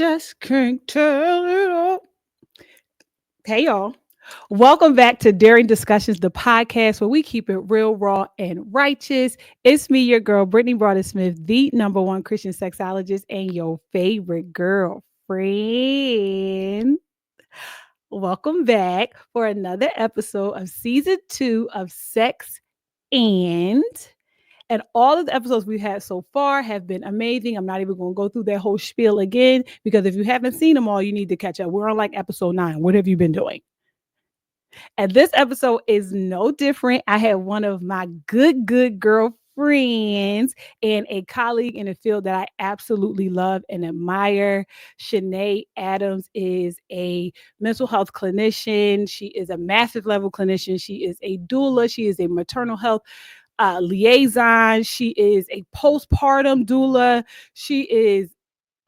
just can't tell it all. Hey, y'all. Welcome back to Daring Discussions, the podcast where we keep it real, raw, and righteous. It's me, your girl, Brittany Broaddus-Smith, the number one Christian sexologist and your favorite girlfriend. Welcome back for another episode of season 2 of Sex and all of the episodes we've had so far have been amazing. I'm not even going to go through that whole spiel again because if you haven't seen them all, you need to catch up. We're on like episode 9. What have you been doing? And this episode is no different. I have one of my good girlfriends and a colleague in the field that I absolutely love and admire. Shanae Adams is a mental health clinician. She is a massive level clinician. She is a doula. She is a maternal health liaison. She is a postpartum doula. She is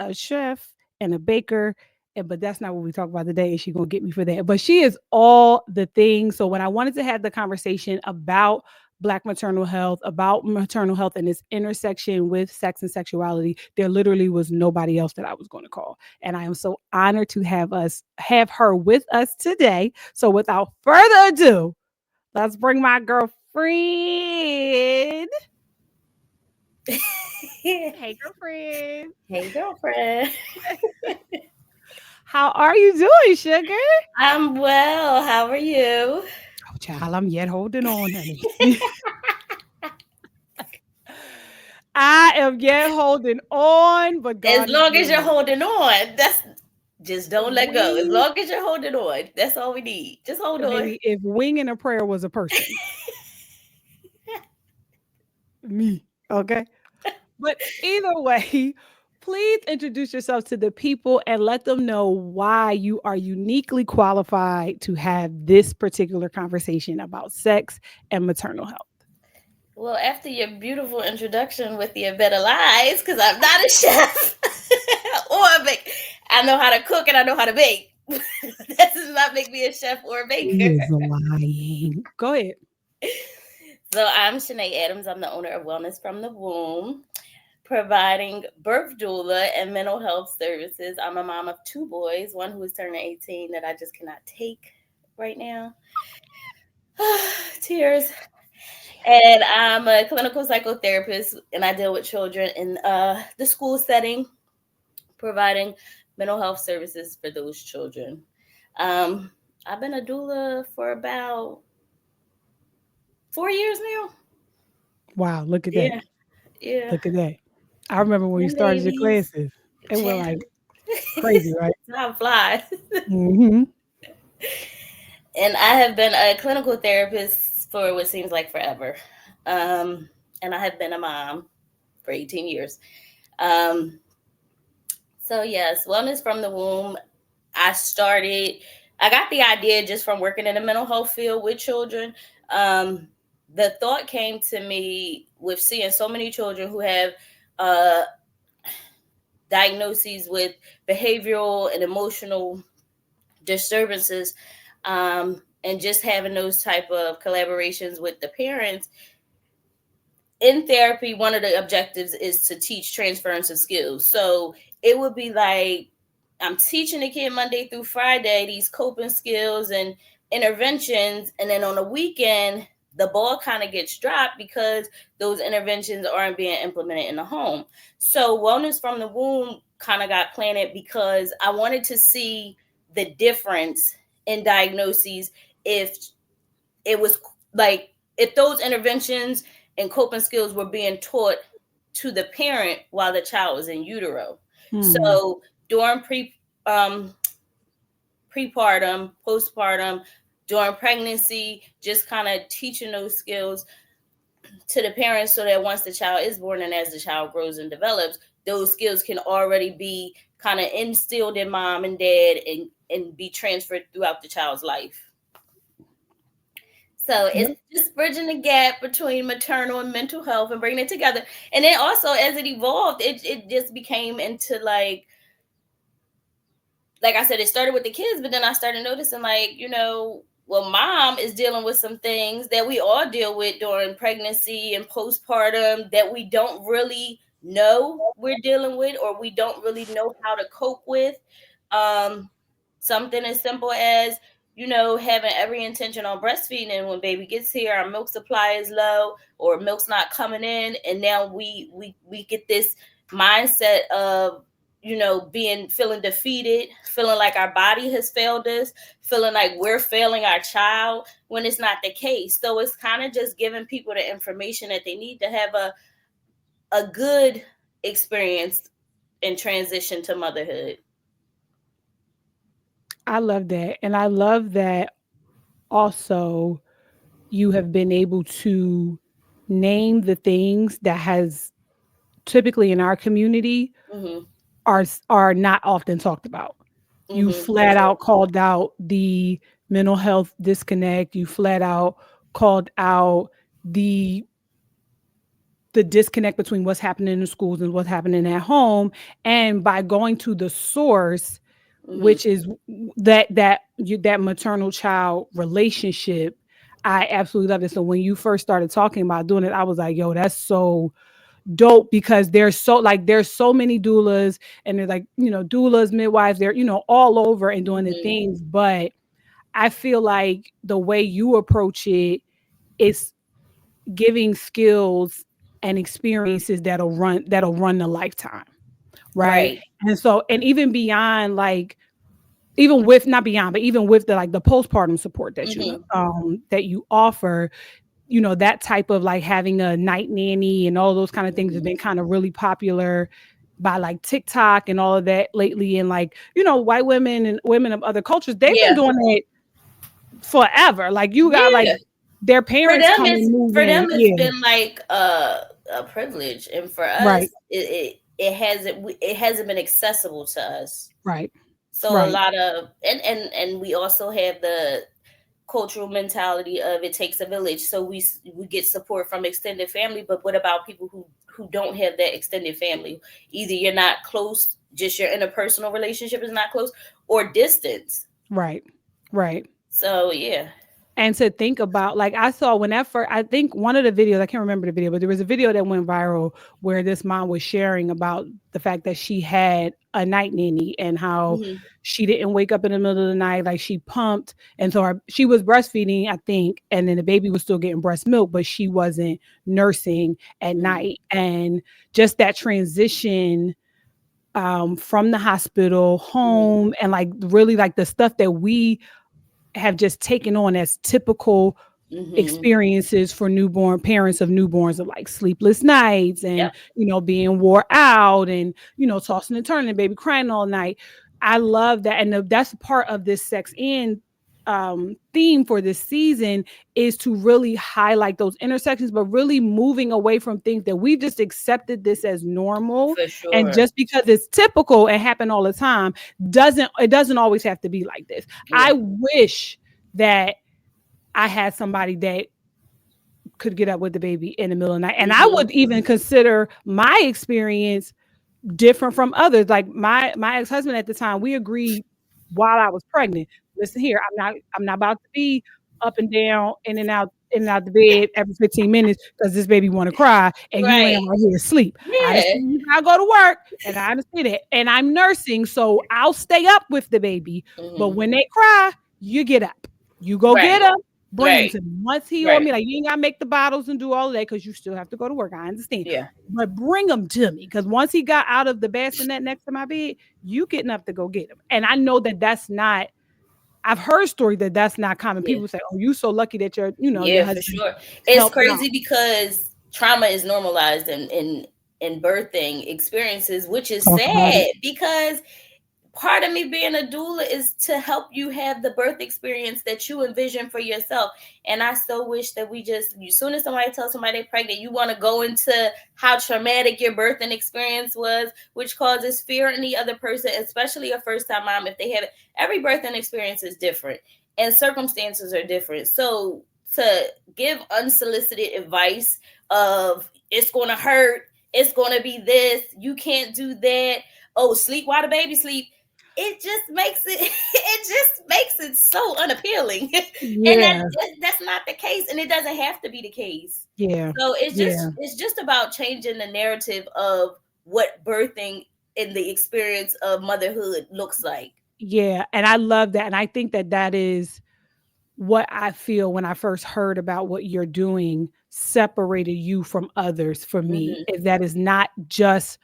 a chef and a baker. But that's not what we talk about today. And she's going to get me for that. But she is all the things. So when I wanted to have the conversation about Black maternal health, about maternal health and its intersection with sex and sexuality, there literally was nobody else that I was going to call. And I am so honored to have her with us today. So without further ado, let's bring my girlfriend. Hey, girlfriend. Hey, girlfriend. How are you doing, sugar? I'm well. How are you? Oh, child, I'm yet holding on, honey. I am yet holding on, but God As long as is you're good. holding on, just don't let go. As long as you're holding on, that's all we need. Just hold on. Baby, if winging a prayer was a person, me, okay? But either way, please introduce yourself to the people and let them know why you are uniquely qualified to have this particular conversation about sex and maternal health. Well, after your beautiful introduction with your better lies, because I'm not a chef or a bake. I know how to cook and I know how to bake. That does not make me a chef or a baker. He is lying. Go ahead. So I'm Shanae Adams. I'm the owner of Wellness from the Womb, providing birth doula and mental health services. I'm a mom of 2 boys, one who is turning 18 that I just cannot take right now. Tears. And I'm a clinical psychotherapist, and I deal with children in the school setting, providing mental health services for those children. I've been a doula for about 4 years now. Wow, look at Yeah. that. Yeah. Look at that. I remember when you started your Babies. classes. It was like crazy, right? Time flies. Mm-hmm. And I have been a clinical therapist for what seems like forever. And I have been a mom for 18 years. So yes, Wellness from the Womb. I got the idea just from working in the mental health field with children. The thought came to me with seeing so many children who have diagnoses with behavioral and emotional disturbances, and just having those type of collaborations with the parents. In therapy, one of the objectives is to teach transference of skills. So it would be like I'm teaching a kid Monday through Friday these coping skills and interventions, and then on the weekend the ball kind of gets dropped because those interventions aren't being implemented in the home. So Wellness from the Womb kind of got planted because I wanted to see the difference in diagnoses if it was like if those interventions and coping skills were being taught to the parent while the child was in utero. So during prepartum, postpartum, during pregnancy, just kind of teaching those skills to the parents so that once the child is born and as the child grows and develops, those skills can already be kind of instilled in mom and dad and be transferred throughout the child's life. So it's just bridging the gap between maternal and mental health and bringing it together. And then also as it evolved, it just became into like I said, it started with the kids, but then I started noticing well, mom is dealing with some things that we all deal with during pregnancy and postpartum that we don't really know we're dealing with, or we don't really know how to cope with. Um, Something as simple as, having every intention on breastfeeding, and when baby gets here, our milk supply is low, or milk's not coming in, and now we get this mindset of, feeling defeated, feeling like our body has failed us, feeling like we're failing our child, when it's not the case. So it's kind of just giving people the information that they need to have a good experience in transition to motherhood. I love that. And I love that also you have been able to name the things that has typically in our community Mm-hmm. are not often talked about. You Mm-hmm. For flat sure. out called out the mental health disconnect. You flat out called out the the disconnect between what's happening in the schools and what's happening at home. And by going to the source, Mm-hmm. which is that maternal child relationship, I absolutely love it. So when you first started talking about doing it, I was like, yo, that's so dope, because there's so many doulas, and they're like, doulas, midwives, they're, all over and doing the Mm-hmm. things. But I feel like the way you approach it is giving skills and experiences that'll run the lifetime, right? Right. And so, and even beyond, like, even with, not beyond, but even with the, like, the postpartum support Mm-hmm. that you offer, that type of, like, having a night nanny and all those kind of things has Mm-hmm. been kind of really popular by, like, TikTok and all of that lately. And, like, white women and women of other cultures, they've been Yeah. doing it forever. Like, you got, like, Yeah. their parents come and move For in. them it's Yeah. been like a privilege, and for us Right. it hasn't been accessible to us. Right. So a Right. lot of, and we also have the cultural mentality of it takes a village, so we get support from extended family. But what about people who don't have that extended family? Either you're not close, just your interpersonal relationship is not close, or distance. Right. Right. So yeah. And to think about, like, I saw when that first, I think one of the videos, I can't remember the video, but there was a video that went viral where this mom was sharing about the fact that she had a night nanny and how Mm-hmm. she didn't wake up in the middle of the night, like she pumped. And so she was breastfeeding, I think, and then the baby was still getting breast milk, but she wasn't nursing at Mm-hmm. night. And just that transition from the hospital Mm-hmm. home, and, like, really, like, the stuff that we have just taken on as typical Mm-hmm. experiences for newborn parents of newborns, of, like, sleepless nights and, Yep. being wore out and, tossing and turning, baby crying all night. I love that. And that's part of this sex and theme for this season, is to really highlight those intersections, but really moving away from things that we've just accepted this as normal. For And sure. just because it's typical and happen all the time, doesn't always have to be like this. I Yeah. wish that I had somebody that could get up with the baby in the middle of the night. And I Mm-hmm. would even consider my experience different from others. Like, my ex-husband at the time, we agreed while I was pregnant. Listen here, I'm not about to be up and down, in and out the bed every 15 minutes because this baby want to cry and you laying Right. right here asleep. I Yeah. understand you gotta go to work, and I understand it. And I'm nursing, so I'll stay up with the baby. But Mm-hmm. when they cry, you get up. You go Right. get them, bring them Right. to me. Once he on Right. me, like, you ain't gotta make the bottles and do all of that because you still have to go to work. I understand. Yeah. But bring them to me, because once he got out of the bassinet next to my bed, you getting up to go get him. And I know that that's not. I've heard stories that that's not common. Yeah. People say, "Oh, you so lucky that your Yeah, for husband sure. It's helped out." crazy because trauma is normalized in birthing experiences, which is Talk about it. sad, because part of me being a doula is to help you have the birth experience that you envision for yourself. And I so wish that as soon as somebody tells somebody they're pregnant, you want to go into how traumatic your birthing experience was, which causes fear in the other person, especially a first time mom. If they have it, every birthing experience is different and circumstances are different. So to give unsolicited advice of it's going to hurt, it's going to be this, you can't do that, oh, sleep while the baby sleep, it just makes it it just makes it so unappealing. And Yeah. that's not the case, and it doesn't have to be the case. Yeah. So Yeah. it's just about changing the narrative of what birthing in the experience of motherhood looks like. Yeah. And I love that. And I think that that is what I feel when I first heard about what you're doing separated you from others for me, Mhm. is that is not just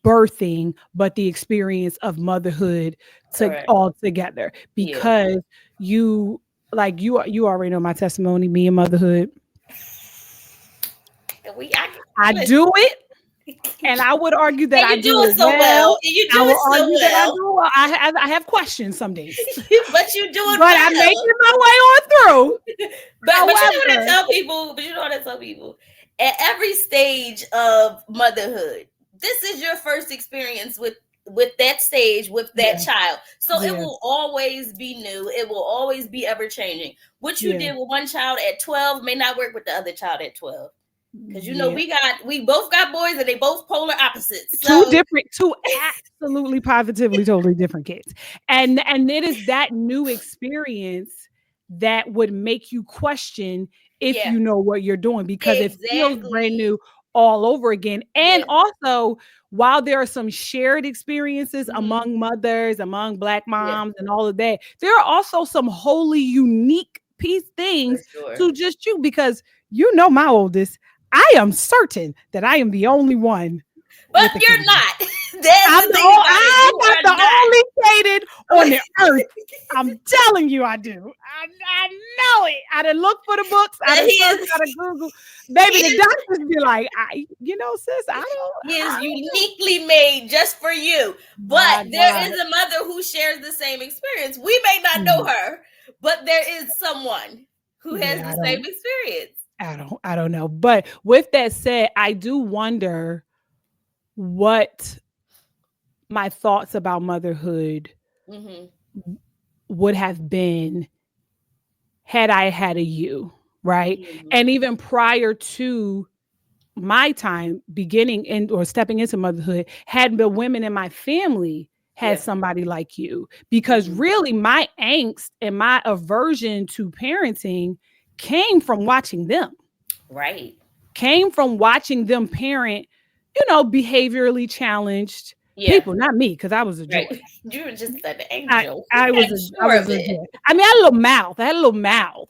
birthing, but the experience of motherhood Correct. all together. Yeah. Because you, like, you already know my testimony, me and motherhood. I Listen, do it, and I would argue that and I you do do it it so well. well. And you do I will it so argue that I well. do. I have questions some days, But you do it but I'm well. making my way on through. But you know what I However, tell people? But you know what I tell people? At every stage of motherhood, this is your first experience with that stage, with that yeah, child. So it yeah, will always be new. It will always be ever changing. What you yeah, did with one child at 12 may not work with the other child at 12. Because yeah. we both got boys and they both polar opposites. So Two absolutely positively totally different kids. And it is that new experience that would make you question if yeah, you know what you're doing, because it feels brand exactly. new all over again. And Yeah. also, while there are some shared experiences Mhm. among mothers, among Black Yeah, moms, and all of that, there are also some wholly unique for things sure. to just you, because you know my oldest. I am certain that I am the only one But with a you're kid. not. That's the thing about it. I'm You not are the not. only hated on the earth. I'm telling you, I do. I know it. I done looked for the books. I That done searched. I done Google. Baby, the doctors be like, sis, he is I don't know. uniquely made just for you. But My there God. is a mother who shares the same experience. We may not know Mm, her, but there is someone who has yeah, the same experience. I don't know. But with that said, I do wonder what my thoughts about motherhood Mm-hmm. would have been had I had a you, right? Mm-hmm. And even prior to my time beginning in or stepping into motherhood, had the women in my family had Yeah. somebody like you. Because Mm-hmm. really my angst and my aversion to parenting came from watching them, Right. came from watching them parent, behaviorally challenged Yeah. people, not me, because I was a joy. Right. You were just an I angel. I was I'm I sure was of a it. joy. I mean, I had a little mouth. I had a little mouth,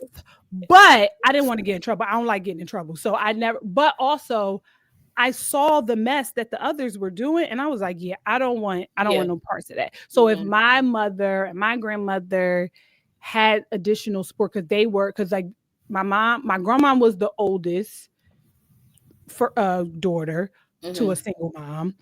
but I didn't want to get in trouble. I don't like getting in trouble. So I never, but also I saw the mess that the others were doing, and I was like, yeah, I don't Yeah. want no parts of that. So if Mm-hmm. my mother and my grandmother had additional support, because like my grandma was the oldest for daughter to Mm-hmm. a single mom,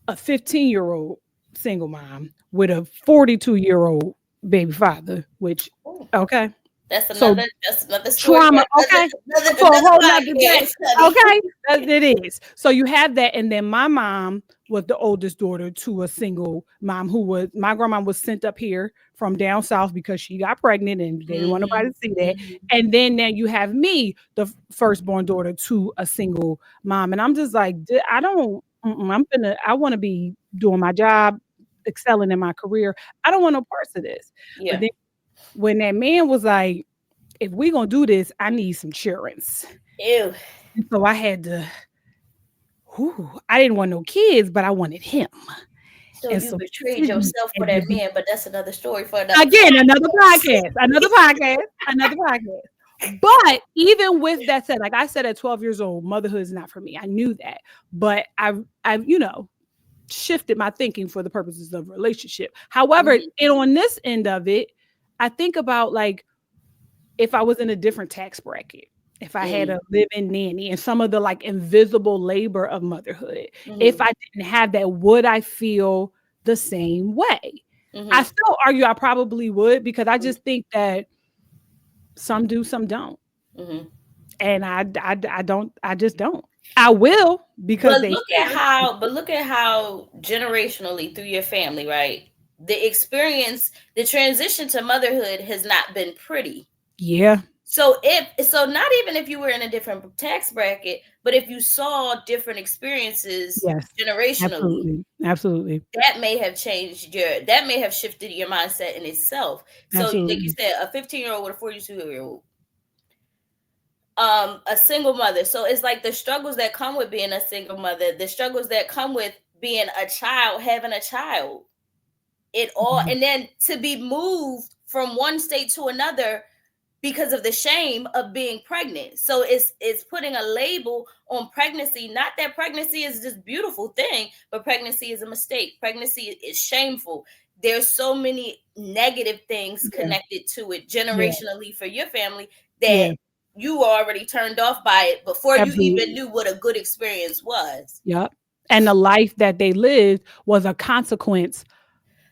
a 15-year-old single mom with a 42-year-old baby father, which, Oh, okay. that's So another story for trauma, okay, for a another whole nother day. podcast, honey. Okay, it is. So you have that, and then my mom was the oldest daughter to a single mom who was my grandma was sent up here from down south because she got pregnant and they didn't want nobody to see that. Mm-hmm. And then now you have me, the firstborn daughter to a single mom, and I'm just like, I don't. I want to be doing my job, excelling in my career. I don't want no parts of this. But Yeah. then when that man was like, if we gonna do this, I need some insurance. Ew. And so I had to, I didn't want no kids, but I wanted him. So And you so betrayed decisions yourself for had to that be, man, but that's another story for another again, another podcast. podcast, another podcast, another podcast. But even with that said, like I said, at 12 years old, motherhood is not for me. I knew that. But I've shifted my thinking for the purposes of relationship. However, Mhm. and on this end of it, I think about like if I was in a different tax bracket, if I had Mm. a live-in nanny and some of the like invisible labor of motherhood, if Mhm. I didn't have that, would I feel the same way? I Mhm. still argue I probably would, because I just think that some do, some don't. Mhm. And I just don't. I will because they care. But look at how generationally through your family, right? The transition to motherhood has not been pretty. Yeah. So not even if you were in a different tax bracket, but if you saw different experiences Yes, generationally, absolutely. Absolutely. that may have changed that may have shifted your mindset in itself. So like you Absolutely. said, a 15-year-old with a 42-year-old, a single mother. So it's like the struggles that come with being a single mother, the struggles that come with being a child, having a child, it all, Mhm. and then to be moved from one state to another because of the shame of being pregnant. So it's putting a label on pregnancy. Not that pregnancy is this beautiful thing, but pregnancy is a mistake. Pregnancy is shameful. There's so many negative things Yeah. connected to it Yeah. generationally for your family that Yeah. you were already turned off by it before you even Absolutely. knew what a good experience was. Yep. And the life that they lived was a consequence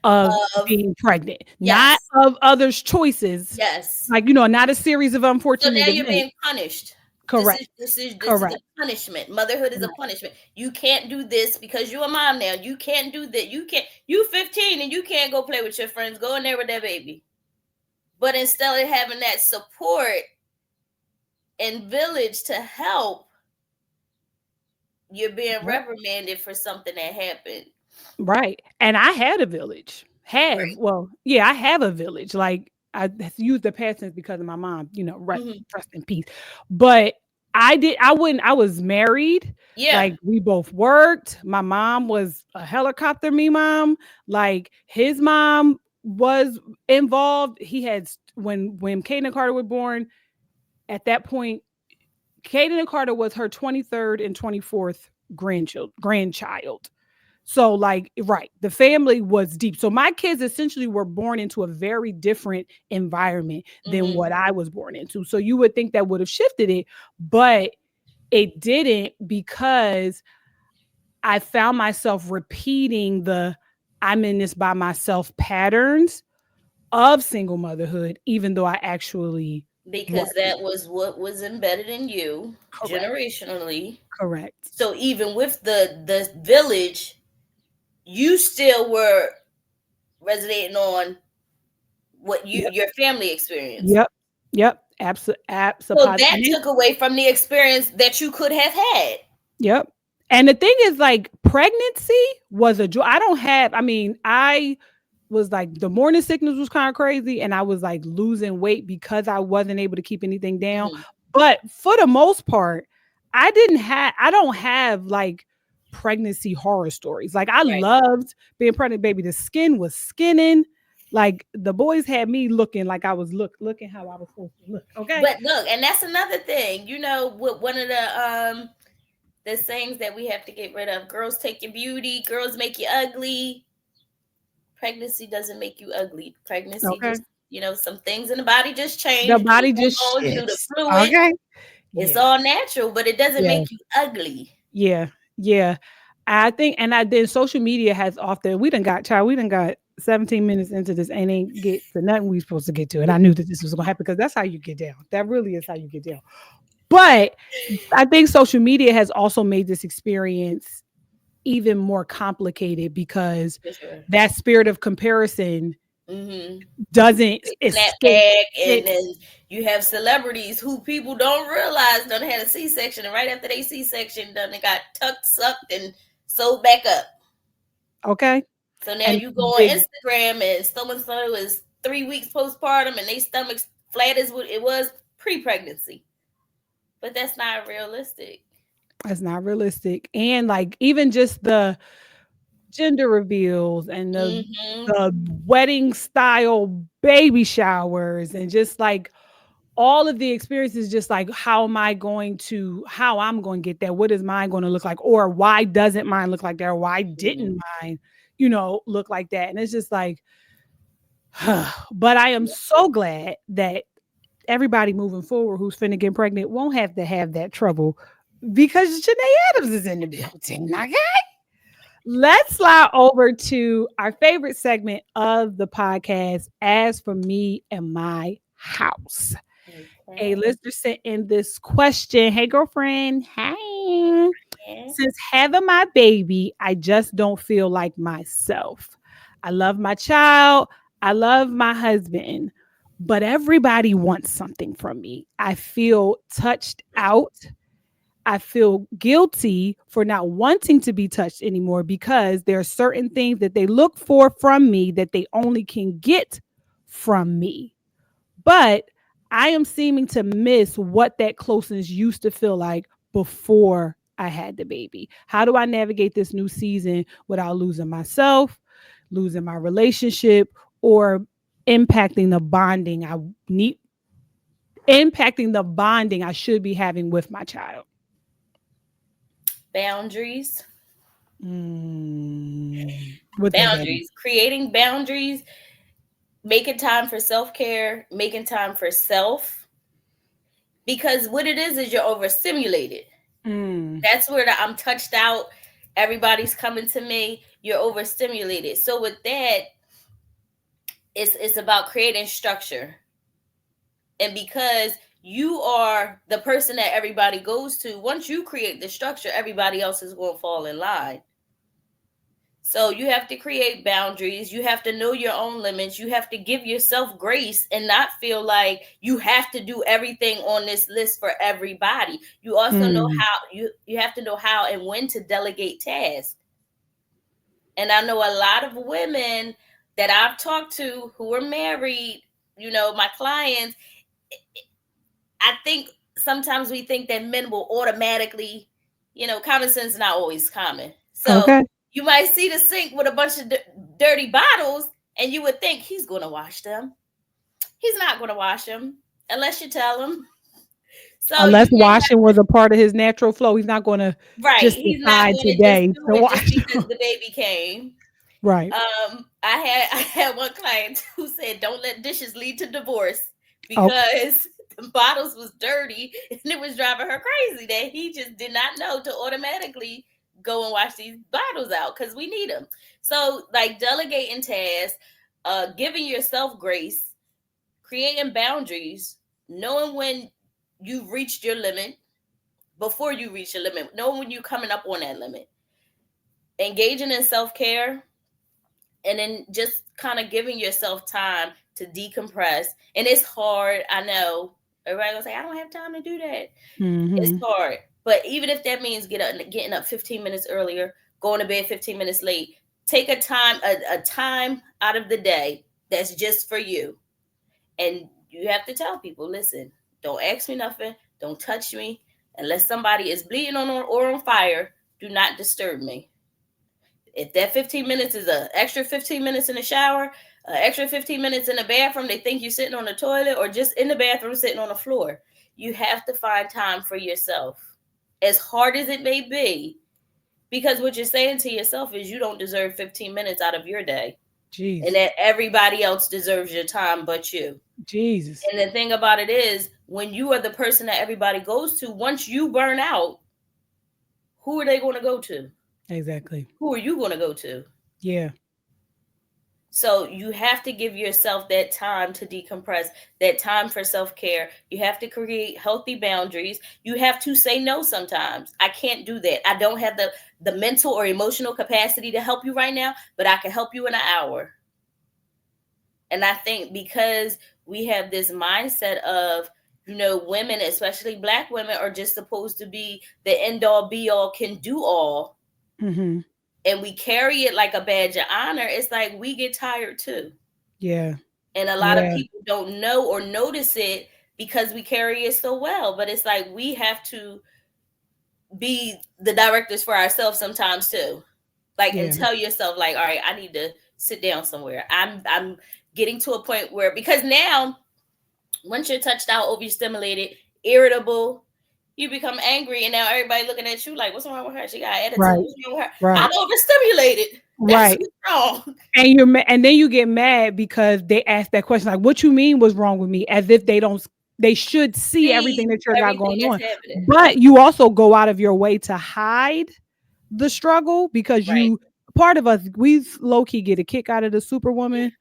of Of being pregnant, not yes, of others' choices. yes. Like, not a series of So now unfortunate you're events. being punished. This is Correct. this is this is Correct. a punishment. Motherhood is a Correct. punishment. You can't do this because you're a mom now. You can't do that. You can't. You 15 and you can't go play with your friends. Go in there with that baby. But instead of having that support and village to help, you're being Yep. reprimanded for something that happened. Right. And I had a village. Have. Right. Well, yeah, I have a village. Like, I used the past tense because of my mom, Hmm. rest in peace. But I was married. Yeah. Like, we both worked. My mom was a helicopter me mom. Like, his mom was involved. He had when Kaden and Carter were born, at that point, Kaden and Carter was her 23rd and 24th grandchild. So, like, right, the family was deep. So my kids essentially were born into a very different environment than Hmm. what I was born into. So you would think that would have shifted it, but it didn't, because I found myself repeating the I'm in this by myself patterns of single motherhood, even though I actually Because wasn't. that was what was embedded in you Correct. generationally. Correct. So even with the village, you still were resonating on what Yep. your family experienced. Yep. Yep. So Absolutely. that took away from the experience that you could have had. Yep. And the thing is, like, pregnancy was a joy. I was like, the morning sickness was kind of crazy, and I was like losing weight because I wasn't able to keep anything down. Mhm. But for the most part, I don't have like pregnancy horror stories. Like, I Right. loved being pregnant, baby. The skin was skinning. Like, the boys had me looking like I was looking how I was supposed to look. Okay. But look, and that's another thing. With one of the sayings that we have to get rid of. Girls take your beauty, girls make you ugly. Pregnancy doesn't make you ugly. Pregnancy Okay. just, some things in the body just The change due to body just hormones, due to shifts. fluid. Okay. It's Yeah. all natural, but it doesn't Yeah. make you ugly. Yeah. Yeah. I think, and I did social media has often, we done got 17 minutes into this and ain't get to nothing we supposed to get to. And I knew that this was gonna happen because that's how you get down. That really is how you get down. But I think social media has also made this experience even more complicated because For sure. that spirit of comparison Mm-hmm. doesn't escape Snapback, it. and then you have celebrities who people don't realize done had a C-section, and right after they C-section, done they got tucked, sucked, and sewed back up. Okay. So now And you go on big, Instagram and so is 3 weeks postpartum, and they stomachs flat as what it was pre-pregnancy, but that's not realistic. that's not realistic. And like, even just the gender reveals and Mm-hmm. the wedding style baby showers, and just like all of the experiences, just like how I'm going to get there, what is mine going to look like, or why doesn't mine look like that, or why Mm-hmm. didn't mine look like that. And it's just like, but I am so glad that everybody moving forward who's finna get pregnant won't have to have that trouble, because Shanae Adams is in the building. Okay. Let's slide over to our favorite segment of the podcast, As for Me and My House. A Okay. listener sent in this question. Hey, girlfriend. Hey. Yeah. Since having my baby, I just don't feel like myself. I love my child. I love my husband. but everybody wants something from me. I feel touched out. I feel guilty for not wanting to be touched anymore because there are certain things that they look for from me that they only can get from me. But I am seeming to miss what that closeness used to feel like before I had the baby. How do I navigate this new season without losing myself, losing my relationship, or impacting the bonding I need, impacting the bonding I should be having with my child? Boundaries. What does that mean? Boundaries. Creating boundaries, making time for self-care, making time for self. Because what it is you're overstimulated. That's where I'm touched out. Everybody's coming to me. You're overstimulated. So with that, it's about creating structure. And because you are the person that everybody goes to, once you create the structure, everybody else is going to fall in line. So you have to create boundaries. You have to know your own limits. You have to give yourself grace and not feel like you have to do everything on this list for everybody. You also know how you have to know how and when to delegate tasks. And I know a lot of women that I've talked to who are married, my clients, I think sometimes we think that men will automatically, common sense is not always common. So you might see the sink with a bunch of dirty bottles and you would think he's going to wash them. He's not going to wash them unless you tell him. So unless washing was a part of his natural flow, he's not going to just he's not decide going to today just do to it wash just because the baby came. Right. I had one client who said, "Don't let dishes lead to divorce," because the bottles was dirty and it was driving her crazy that he just did not know to automatically go and wash these bottles out because we need them. So like delegating tasks, giving yourself grace, creating boundaries, knowing when you've reached your limit before you reach your limit, knowing when you're coming up on that limit, engaging in self-care, and then just kind of giving yourself time to decompress. And it's hard. I know everybody gonna say, I don't have time to do that. It's hard. But even if that means getting up 15 minutes earlier, going to bed 15 minutes late, take a time out of the day that's just for you. And you have to tell people, listen, don't ask me nothing. Don't touch me. Unless somebody is bleeding or on fire, do not disturb me. If that 15 minutes is an extra 15 minutes in the shower, extra 15 minutes in the bathroom, they think you're sitting on the toilet or just in the bathroom sitting on the floor. You have to find time for yourself, as hard as it may be, because what you're saying to yourself is you don't deserve 15 minutes out of your day. Jeez. And that everybody else deserves your time but you. Jesus. And the thing about it is, when you are the person that everybody goes to, once you burn out, who are they going to go to? Exactly. Who are you going to go to? Yeah. So you have to give yourself that time to decompress, that time for self-care. You have to create healthy boundaries. You have to say no sometimes. I can't do that. I don't have the mental or emotional capacity to help you right now, but I can help you in an hour. And I think because we have this mindset of, women, especially Black women, are just supposed to be the end all be all, can do all. Mm-hmm. And we carry it like a badge of honor. It's like we get tired too. Yeah. And a lot of people don't know or notice it because we carry it so well. But it's like we have to be the directors for ourselves sometimes too. Like, and tell yourself, like, all right, I need to sit down somewhere. I'm getting to a point where, because now, once you're touched out, overstimulated, irritable, you become angry, and now everybody looking at you like, what's wrong with her? She got attitude. Right. What's wrong with her? Right. I'm overstimulated. That's what's wrong. And then you get mad because they ask that question, like, what you mean was wrong with me? As if they should see everything that you're not going on. Happening. But you also go out of your way to hide the struggle because part of us, we low-key get a kick out of the Superwoman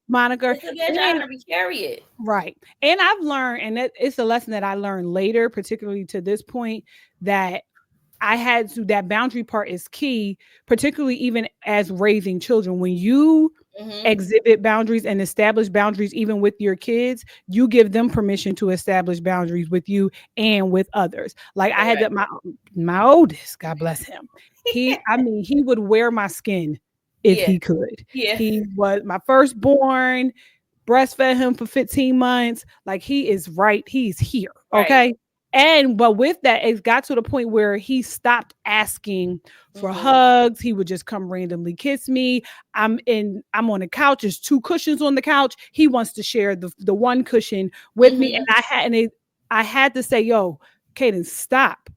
moniker. It's a badge of honor, we carry it. Right. And I've learned, and it's a lesson that I learned later, particularly to this point, that I had to, that boundary part is key, particularly even as raising children. When you Mm-hmm. exhibit boundaries and establish boundaries even with your kids, you give them permission to establish boundaries with you and with others. Like I had Correct. that my oldest, God bless him. He would wear my skin if Yeah. he could. Yeah. He was my firstborn, breastfed him for 15 months. Like he is right, he's here. Right. Okay. And but with that, it got to the point where he stopped asking for Mm-hmm. hugs. He would just come randomly kiss me. I'm on the couch. There's two cushions on the couch. He wants to share the one cushion with me. And Mm-hmm. I had to say, yo, Kaden, stop.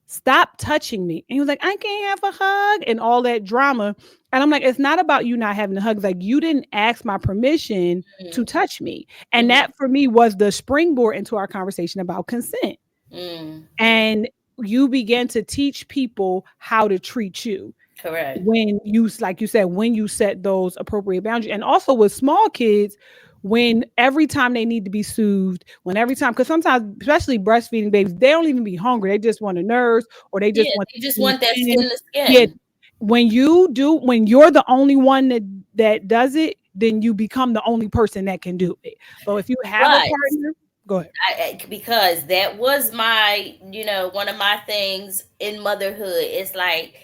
Stop touching me. And he was like, I can't have a hug and all that drama. And I'm like, it's not about you not having a hug. Like you didn't ask my permission to touch me. And Mm-hmm. that for me was the springboard into our conversation about consent. Mm. And you begin to teach people how to treat you Correct. when you, like you said, when you set those appropriate boundaries. And also with small kids, when every time they need to be soothed, when every time, because sometimes, especially breastfeeding babies, they don't even be hungry. They just want a nurse or they just Yeah. want You just to want that be fed. skin to Yeah. skin. When you're the only one that does it, then you become the only person that can do it. But if you have a But partner, go ahead. because that was my, one of my things in motherhood. It's like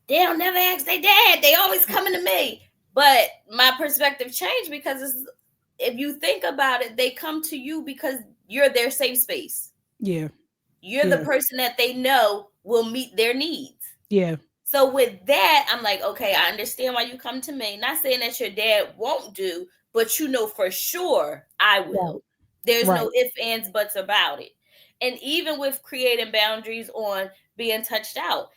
they don't never ask their dad. They always coming to me. But my perspective changed because if you think about it, they come to you because you're their safe space. Yeah. You're the Yeah. person that they know will meet their needs. Yeah. So with that, I'm like, okay, I understand why you come to me. Not saying that your dad won't do, but you know for sure I Right. will. There's Right. no ifs, ands, buts about it. And even with creating boundaries on being touched out,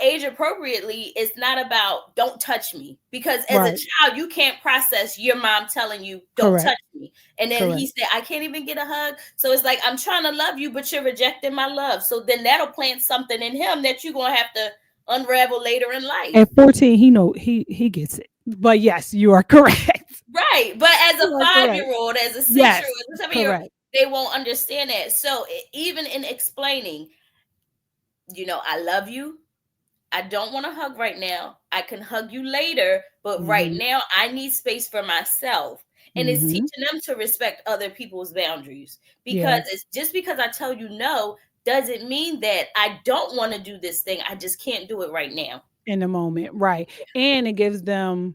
age appropriately, it's not about don't touch me. Because as a Right. child, you can't process your mom telling you don't Correct. touch me. And then he Correct. said, I can't even get a hug. So it's like, I'm trying to love you, but you're rejecting my love. So then that'll plant something in him that you're going to have to unravel later in life. At 14, he gets it. But yes, you are correct. Right. But as a You are correct. 5-year-old, as a 6-year Yes, old, as a 7-year-old, correct. they won't understand that. So even in explaining, I love you. I don't want to hug right now. I can hug you later, but right Mhm. now I need space for myself. And it's Mhm. teaching them to respect other people's boundaries because Yeah, it's just because I tell you no doesn't mean that I don't want to do this thing. I just can't do it right now. in the moment, right. And it gives them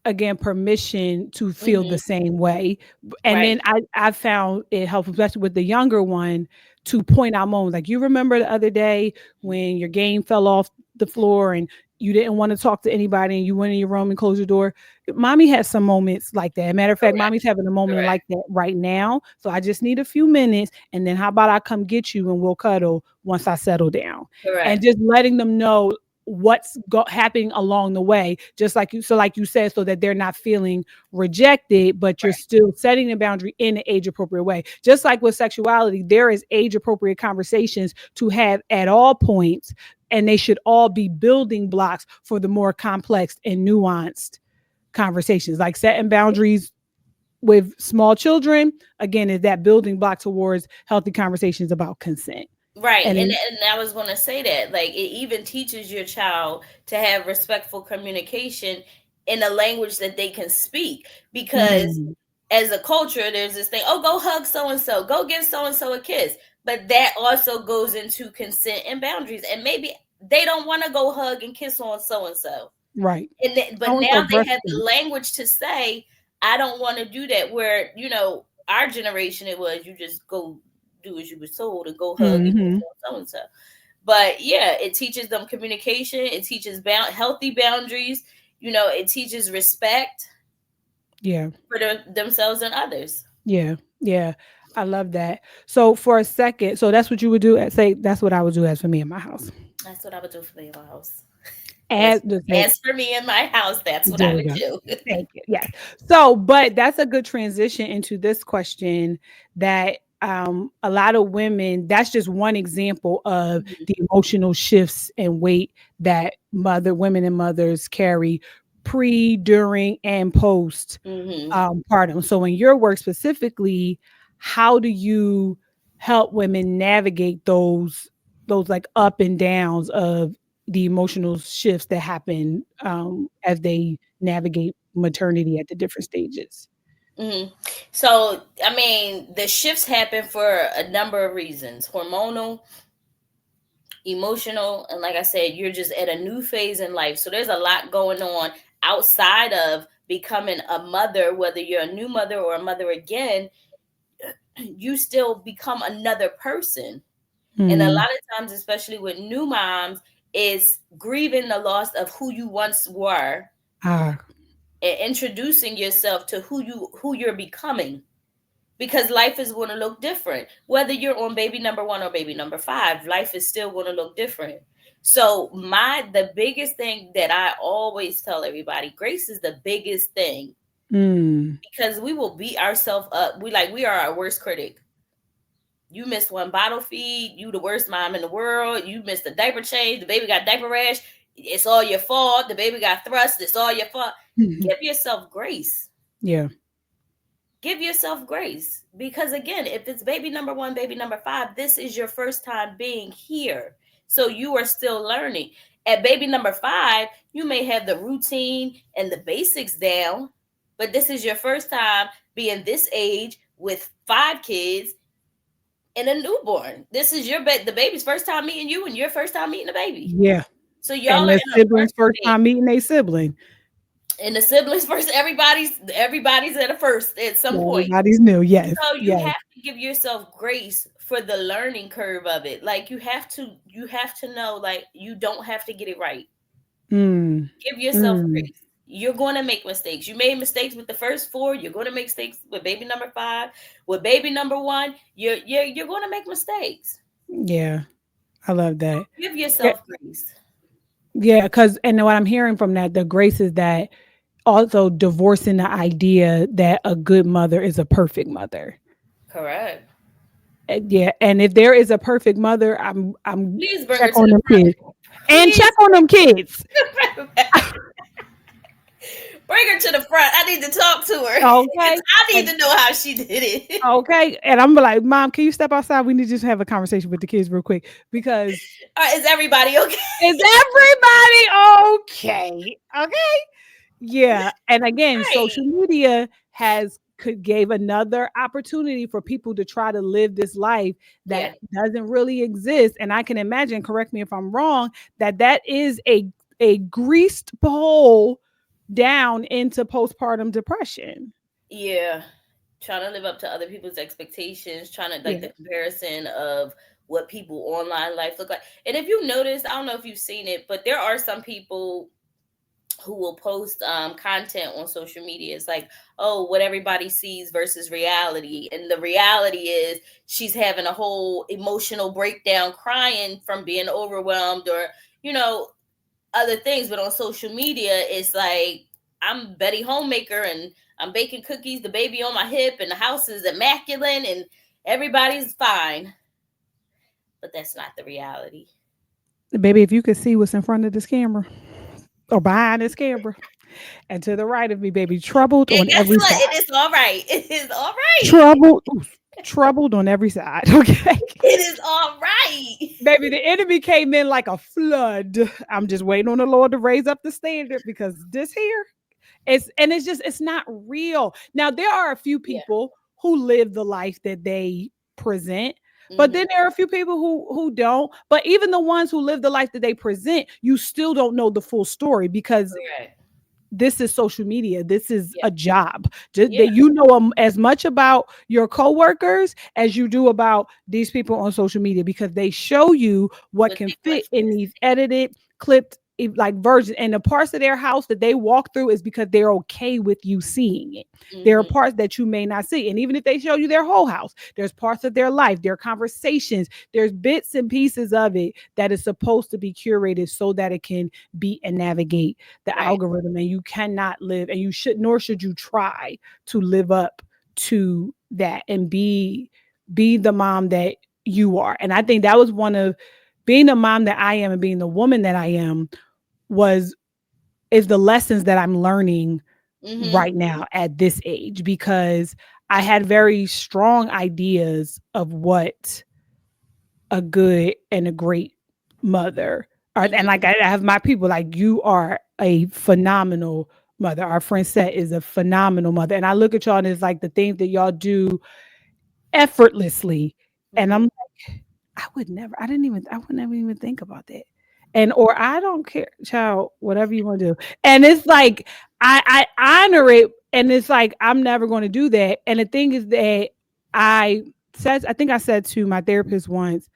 again permission to feel the Hmm. same way. And Right. then I found it helpful, especially with the younger one, to point out moments like, you remember the other day when your game fell off the floor and you didn't want to talk to anybody and you went in your room and closed your door. Mommy has some moments like that. Matter of fact, Correct. mommy's having a moment Correct. like that right now. So I just need a few minutes, and then how about I come get you and we'll cuddle once I settle down. And Correct. just letting them know what's happening along the way, just like you, so like you said, so that they're not feeling rejected, but you're Right. still setting a boundary in an age appropriate way. Just like with sexuality, there is age appropriate conversations to have at all points, and they should all be building blocks for the more complex and nuanced conversations. Like setting boundaries with small children, again, is that building block towards healthy conversations about consent. Right. And And I was going to say that, like, it even teaches your child to have respectful communication in a language that they can speak. Because mm, as a culture, there's this thing, oh, go hug so and so, go give so and so a kiss. But that also goes into consent and boundaries. And maybe they don't want to go hug and kiss on so and so. right. But So and so now they have the breastfeed. language to say, I don't want to do that. Where, our generation, it was you just go do as you were told and go hug and kiss Hmm. on so and so. But yeah, it teaches them communication. It teaches healthy boundaries. It teaches respect Yeah. for themselves and others. Yeah, yeah, I love that. So for a second, so that's what you would do. Say that's what I would do as for me in my house. That's what I would do for me in my house. As As the say, as for me in my house, that's what there I we would go. do. Thank you. Yes. So, but that's a good transition into this question that a lot of women. That's just one example of the emotional shifts and weight that women and mothers carry pre, during, and post Hmm. partum. So in your work specifically, how do you help women navigate those like up and downs of the emotional shifts that happen as they navigate maternity at the different stages? So, I mean, the shifts happen for a number of reasons: hormonal, emotional, and like I said, you're just at a new phase in life. So there's a lot going on outside of becoming a mother, whether you're a new mother or a mother again, you still become another person. And a lot Mm. of times, especially with new moms, is grieving the loss of who you once were Ah, and introducing yourself to who you're becoming, because life is going to look different whether you're on baby number 1 or baby number 5. Life is still going to look different. So the biggest thing that I always tell everybody, grace is the biggest thing, mm. because we will beat ourselves up. We are our worst critic. You missed one bottle feed, you the worst mom in the world. You missed a diaper change, the baby got diaper rash, it's all your fault. The baby got thrust, it's all your fault. Give yourself grace. Yeah. Give yourself grace, because again, if it's baby number 1, baby number 5, this is your first time being here, so you are still learning. At baby number 5, you may have the routine and the basics down, but this is your first time being this age with 5 kids and a newborn. This is the baby's first time meeting you, and your first time meeting the baby. Yeah. So y'all And are the in a siblings learning first phase. time meeting a sibling. And the siblings first, everybody's at a first at some point. Everybody's new. Yes. So you Yes. have to give yourself grace for the learning curve of it. Like you have to know, like, you don't have to get it right. Mm. Give yourself Mm. grace. You're going to make mistakes. You made mistakes with the first 4. You're going to make mistakes with baby number 5. With baby number 1, you're going to make mistakes. Yeah. I love that. Give Yeah. yourself grace. Yeah. Cause, and what I'm hearing from that, the grace is that also divorcing the idea that a good mother is a perfect mother. Correct. Yeah. And if there is a perfect mother, I'm Please bring her check to on the them front. kids and check Please on them kids. bring her to the front. I need to talk to her. Okay. I need And to know how she did it. okay. And I'm like, Mom, can you step outside? We need to just have a conversation with the kids real quick because All right, is everybody okay? is everybody okay? Okay. Yeah. And again, social Right. media gave another opportunity for people to try to live this life that Yeah. doesn't really exist. And I can imagine, correct me if I'm wrong, that is a greased pole down into postpartum depression. Yeah. Trying to live up to other people's expectations, trying to, like, Yeah. the comparison of what people online life look like. And if you notice, I don't know if you've seen it, but there are some people who will post content on social media. It's like, oh, what everybody sees versus reality. And the reality is she's having a whole emotional breakdown, crying from being overwhelmed, or, you know, other things. But on social media, it's like, I'm Betty Homemaker and I'm baking cookies, the baby on my hip, and the house is immaculate and everybody's fine. But that's not the reality. Baby, if you could see what's in front of this camera or behind this camera and to the right of me, baby, troubled And on guess every what? side. It is all right. It is all right. Troubled, troubled on every side. Okay. It is all right. Baby, the enemy came in like a flood. I'm just waiting on the Lord to raise up the standard because this here it's not real. Now there are a few Yeah. people who live the life that they present, but Mm-hmm. then there are a few people who don't. But even the ones who live the life that they present, you still don't know the full story because Correct. this is social media. This is Yeah. a job. Just Yeah. that you know as much about your coworkers as you do about these people on social media because they show you what What can they fit want you in to these see. edited, clipped like versions. And the parts of their house that they walk through is because they're okay with you seeing it. There are Mm-hmm. parts that you may not see. And even if they show you their whole house, there's parts of their life, their conversations, there's bits and pieces of it that is supposed to be curated so that it can beat and navigate the Right. algorithm, and you cannot live and you should nor should you try to live up to that and be the mom that you are. And I think that was one of being the mom that I am and being the woman that I am was is the lessons that I'm learning Mm-hmm. right now at this age because I had very strong ideas of what a good and a great mother are. Mm-hmm. And like I have my people like you are a phenomenal mother. Our friend Set is a phenomenal mother. And I look at y'all and it's like the things that y'all do effortlessly. And I'm Mhm. like, I would never even think about that. And or I don't care, child, whatever you want to do. And it's like I honor it, and it's like I'm never going to do that. And the thing is that I I think I said to my therapist once,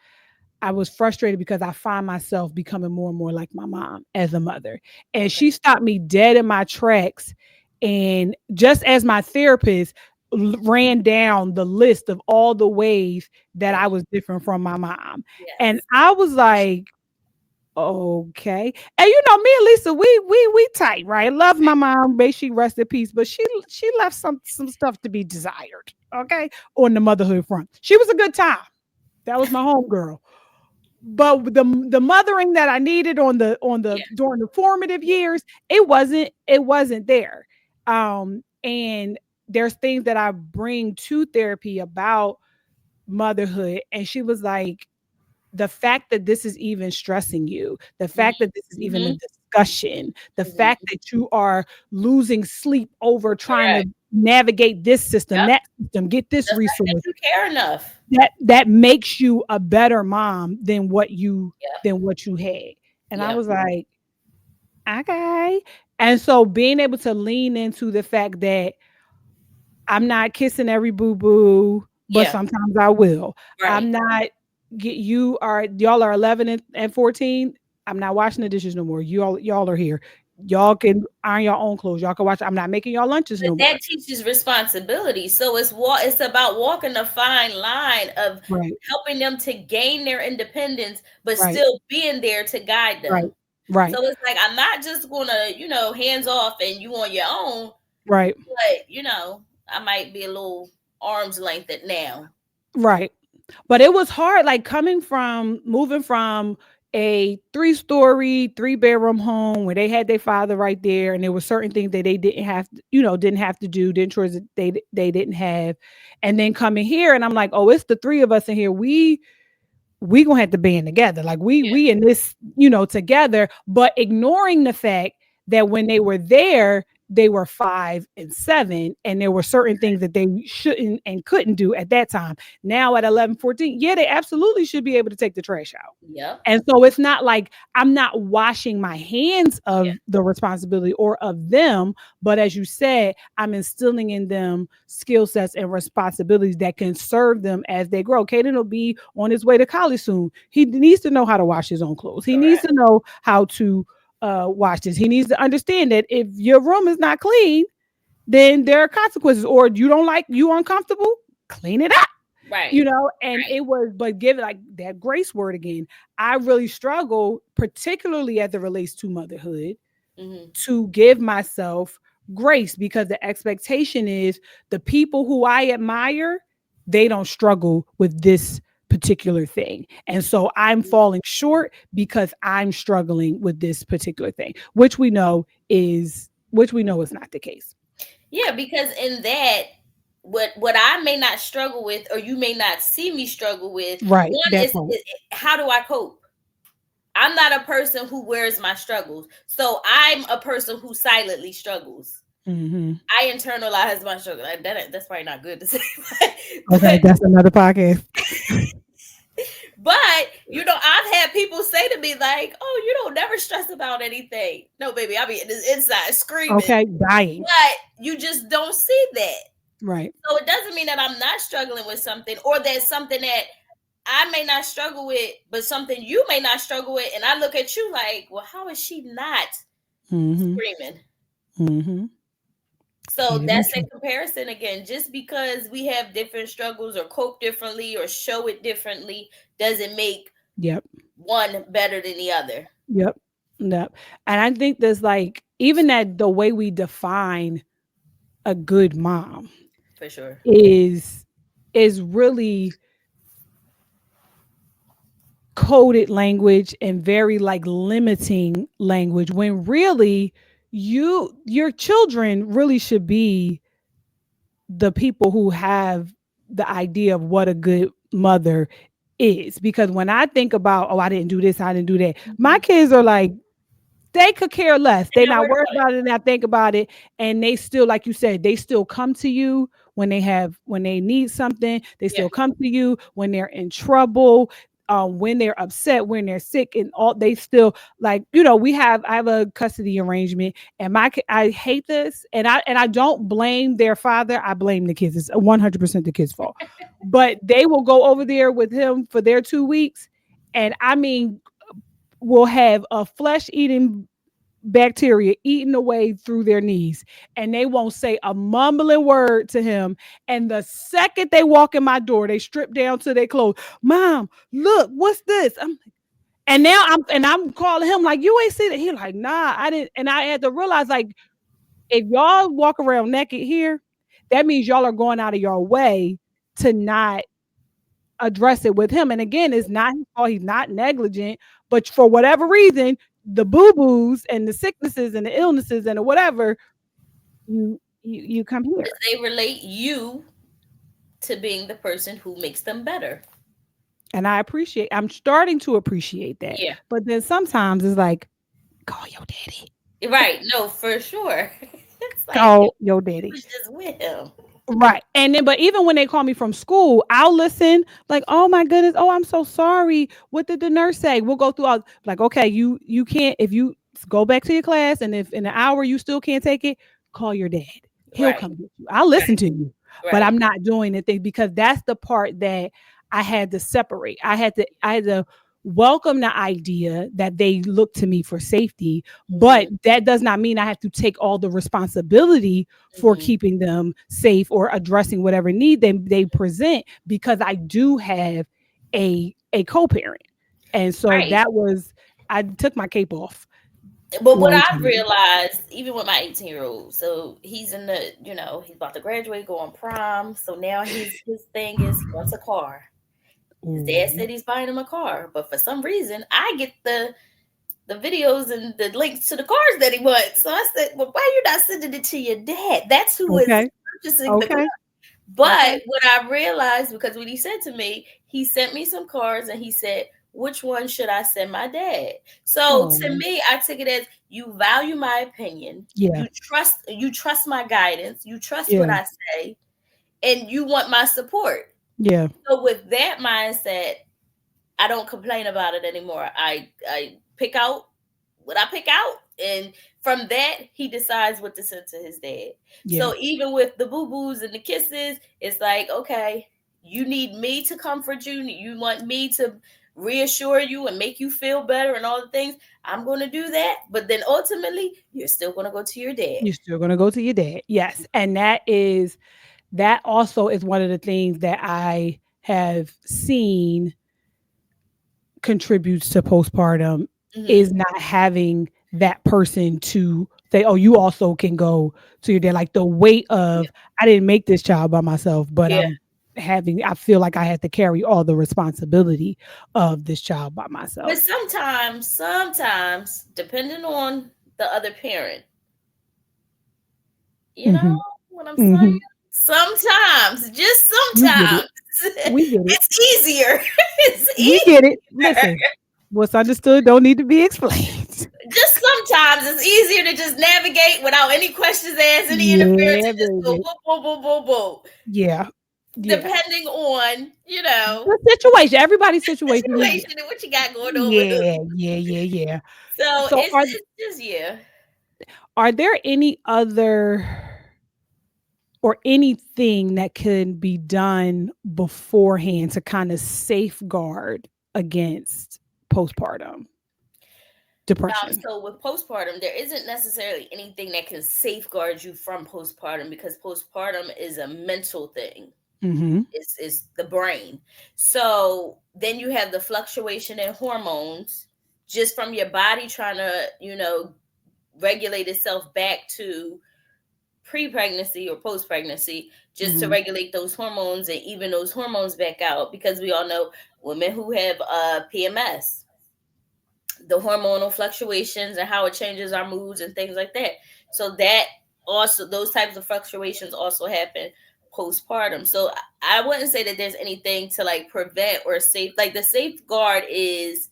I was frustrated because I find myself becoming more and more like my mom as a mother. And Okay. she stopped me dead in my tracks. And just as my therapist ran down the list of all the ways that Yeah. I was different from my mom. And Yes. I was like, okay. And you know, me and Lisa, we tight, right? Love my mom, may she rest in peace. But she left some stuff to be desired, okay, on the motherhood front. She was a good time. That was my homegirl, but the mothering that I needed on the Yeah. during the formative Yeah. years, it wasn't there. And there's things that I bring to therapy about motherhood, and she was like, the fact that this is even stressing you, the fact that this is even a Mhm. discussion, the fact Mhm. that you are losing sleep over trying to Correct. navigate this system, Yep. that system, get this The fact that resource, you care enough. that makes you a better mom Yep. than what you had. And I Yep. was like, okay. And so being able to lean into the fact that I'm not kissing every boo boo, but Yeah. sometimes I will. Right. I'm not y'all are 11 and 14. I'm not washing the dishes no more. Y'all are here. Y'all can iron your own clothes. Y'all can watch. I'm not making y'all lunches But no more. that teaches responsibility. So it's about walking a fine line of Right. helping them to gain their independence, but Right. still being there to guide Right. them. Right. So it's like I'm not just gonna, hands off and you on your own, Right. but I might be a little arm's length at now. Right. But it was hard, like moving from a 3-story, 3-bedroom home where they had their father right there, and there were certain things that they didn't have to do, didn't chores that they didn't have. And then coming here, and I'm like, oh, it's the three of us in here. We gonna have to band together. Like Yeah. we in this, together, but ignoring the fact that when they were there, they were 5 and 7, and there were certain things that they shouldn't and couldn't do at that time. Now at 11, 14, yeah, they absolutely should be able to take the trash out. Yep. And so it's not like I'm not washing my hands Yeah. of the responsibility or of them, but as you said, I'm instilling in them skill sets and responsibilities that can serve them as they grow. Caden will be on his way to college soon. He needs to know how to wash his own clothes. He needs Correct. to know how to wash this. He needs to understand that if your room is not clean, then there are consequences, or you uncomfortable, clean it up, Right. and Right. it was, but give it like that grace word again. I really struggle, particularly as it relates to motherhood, Hmm. to give myself grace, because the expectation is the people who I admire, they don't struggle with this particular thing. And so I'm falling short because I'm struggling with this particular thing, which we know is not the case. Yeah, because in that, what I may not struggle with, or you may not see me struggle with, Right. one That is, part. how do I cope? I'm not a person who wears my struggles, so I'm a person who silently struggles. Hmm. I internalize my struggle. That's probably not good to say, Okay. but That's another podcast. but I've had people say to me like, "Oh, you don't never stress about anything." No, baby, I be inside screaming, Okay. Dying. but you just don't see that. Right. So it doesn't mean that I'm not struggling with something, or that something that I may not struggle with, but something you may not struggle with. And I look at you like, well, how is she not Hmm. screaming? Hmm. So Very that's a true. comparison again. Just because we have different struggles or cope differently or show it differently doesn't make Yep. one better than the other. Yep. Yep. And I think there's like, even that the way we define a good mom For sure. is really coded language and very like limiting language, when really your children really should be the people who have the idea of what a good mother is. Because when I think about, oh, I didn't do this, I didn't do that, my Mhm. kids are like they could care less. They're They not not worried worried about it. about it, not think about it. And they still, like you said, they still come to you when they need something. They Yeah. still come to you when they're in trouble, when they're upset, when they're sick, and all. They still, like, I have a custody arrangement, and I hate this, and I don't blame their father. I blame the kids. It's 100% the kids' fault. But they will go over there with him for their 2 weeks, and I mean, will have a flesh eating bacteria eating away through their knees, and they won't say a mumbling word to him. And the second they walk in my door, they strip down to their clothes. Mom, look, what's this? And now I'm calling him like, you ain't see that. He like, nah, I didn't. And I had to realize, like, if y'all walk around naked here, that means y'all are going out of your way to not address it with him. And again, it's not his fault. He's not negligent, but for whatever reason, the boo-boos and the sicknesses and the illnesses and the whatever, you come here. Because they relate you to being the person who makes them better. And I'm starting to appreciate that. Yeah. But then sometimes it's like, call your daddy. Right. No, for sure. It's like you Call your daddy. was just with him. Right. And then, but even when they call me from school, I'll listen, like, oh my goodness, oh, I'm so sorry. What did the nurse say? We'll go through all, like, okay, you can't, if you go back to your class and if in an hour you still can't take it, call your dad. He'll Right. come get you. I'll listen to you. But Right. I'm not doing anything, because that's the part that I had to separate. I had to welcome the idea that they look to me for safety, but that does not mean I have to take all the responsibility for Mhm. keeping them safe or addressing whatever need they present, because I do have a co-parent. And so Right. I took my cape off But what long I've time realized, even with my 18-year-old, so he's in the, he's about to graduate, go on prom. So now his thing is he wants a car. His dad ago. said he's buying him a car, but for some reason I get the videos and the links to the cars that he wants. So I said, well, why you not sending it to your dad? That's who is Okay. purchasing the car. Okay. But Okay. what I realized, because what he said to me, he sent me some cars and he said, which one should I send my dad? So Oh, to me, I took it as you value my opinion, yeah. you trust my guidance, you trust what Yeah. I say, and you want my support. Yeah. So with that mindset, I don't complain about it anymore. I pick out what I pick out, and from that he decides what to send to his dad. Yeah. So even with the boo boos and the kisses, it's like, okay, you need me to comfort you. You want me to reassure you and make you feel better and all the things. I'm going to do that, but then ultimately, you're still going to go to your dad. You're still gonna go to your dad. Yes. And that also is one of the things that I have seen contributes to postpartum, Mm-hmm. is not having that person to say, oh, you also can go to your dad. Like the weight Yeah. of, I didn't make this child by myself, but Yeah. I feel like I had to carry all the responsibility of this child by But myself. sometimes, depending on the other parent, you know Hmm. what I'm saying? Hmm. Sometimes, just We get sometimes, it. We get it. it's easier. It's We get it. easier. Listen, what's understood don't need to be explained. Just sometimes it's easier to just navigate without any questions asked, any interference, Yeah, and just go baby. boom, boom, boom, boom, boom. Yeah. Yeah. Depending on, The situation, everybody's situation is situation and what you got going on with them. yeah, yeah, yeah, yeah. So So it's just, yeah. are there any other or anything that can be done beforehand to kind of safeguard against postpartum depression? So with postpartum, there isn't necessarily anything that can safeguard you from postpartum, because postpartum is a mental thing. Mhm. It's the brain. So then you have the fluctuation in hormones just from your body trying to, regulate itself back to pre-pregnancy or post-pregnancy, just to Mhm. regulate those hormones and even those hormones back out, because we all know women who have PMS, the hormonal fluctuations and how it changes our moods and things like that. So that also, those types of fluctuations also happen postpartum. So I wouldn't say that there's anything to like prevent or safe. Like the safeguard is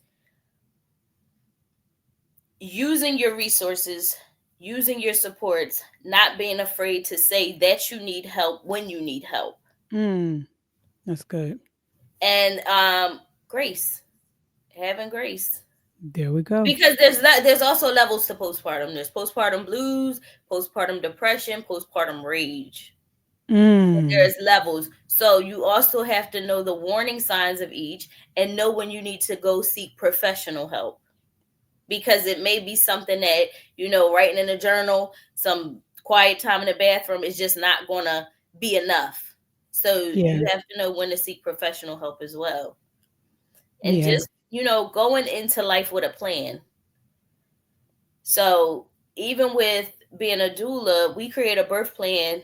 using your resources, using your supports, not being afraid to say that you need help when you need help. That's good. And grace, having grace. There we go. Because there's also levels to postpartum. There's postpartum blues, postpartum depression, postpartum rage. Mm. There's levels. So you also have to know the warning signs of each and know when you need to go seek professional help. Because it may be something that, writing in a journal, some quiet time in the bathroom is just not going to be enough. So Yeah. you have to know when to seek professional help as well. And Yeah. just, going into life with a plan. So even with being a doula, we create a birth plan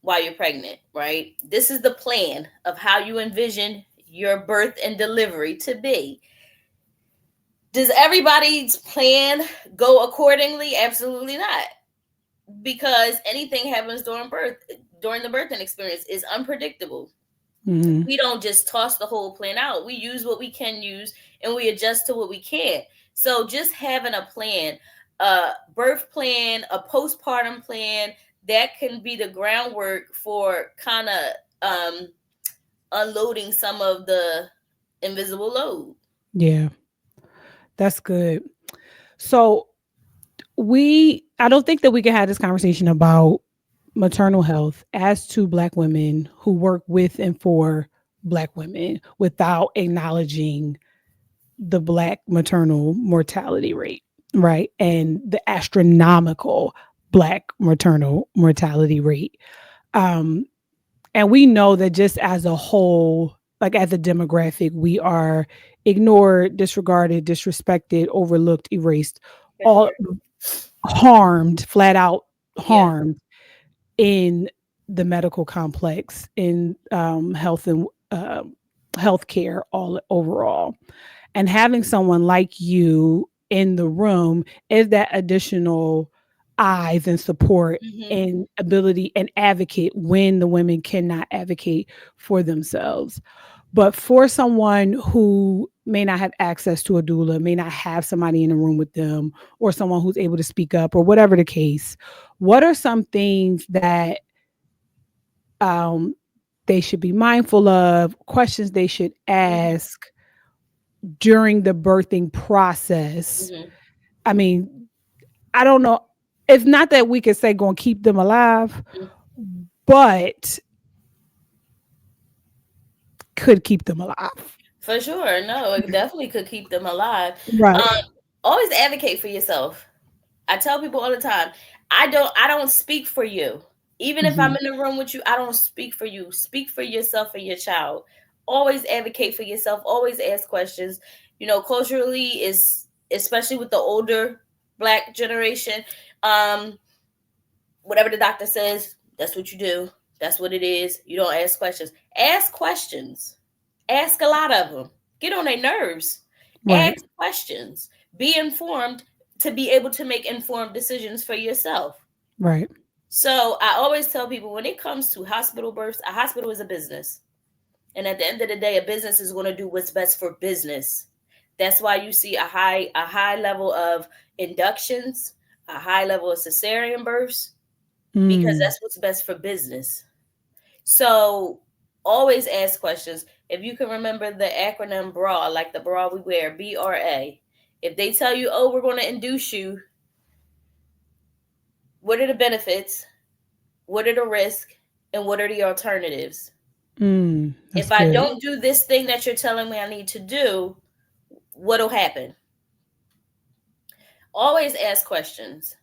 while you're pregnant, right? This is the plan of how you envision your birth and delivery to be. Does everybody's plan go accordingly? Absolutely not. Because anything happens during the birthing experience is unpredictable. Mm-hmm. We don't just toss the whole plan out. We use what we can use and we adjust to what we can. So just having a plan, a birth plan, a postpartum plan, that can be the groundwork for kind of unloading some of the invisible load. Yeah. That's good. So I don't think that we can have this conversation about maternal health as to Black women who work with and for Black women without acknowledging the Black maternal mortality rate, right? And the astronomical Black maternal mortality rate. Um, and we know that just as a whole, like as a demographic, we are ignored, disregarded, disrespected, overlooked, erased, For all sure. harmed, flat out Yeah. harmed in the medical complex, in health and healthcare all overall. And having someone like you in the room is that additional eyes and support Mm-hmm. and ability and advocate when the women cannot advocate for themselves. But for someone who may not have access to a doula, may not have somebody in the room with them, or someone who's able to speak up, or whatever the case, what are some things that um, they should be mindful of, questions they should Mm-hmm. ask during the birthing process? Mm-hmm. I mean, I don't know. It's not that we could say going to keep them alive, but could keep them alive. For sure. No, it definitely could keep them alive. Right. Um, Always advocate for yourself. I tell people all the time, I don't speak for you. Even if I'm Mhm. in the room with you, I don't speak for you. Speak for yourself and your child. Always advocate for yourself. Always ask questions. Culturally is, especially with the older Black generation, um, whatever the doctor says, that's what you do. That's what it is. You don't ask questions. Ask questions. Ask a lot of them. Get on their nerves. Right. Ask questions. Be informed to be able to make informed decisions for yourself. Right. So I always tell people when it comes to hospital births, a hospital is a business. And at the end of the day, a business is going to do what's best for business. That's why you see a high level of inductions, a high level of cesarean births, because Mm. that's what's best for business. So always ask questions. If you can remember the acronym BRA, like the bra we wear, BRA. If they tell you, oh, we're going to induce you, what are the benefits? What are the risks? And what are the alternatives? That's If I good. don't do this thing that you're telling me I need to do, what'll happen? Always ask questions.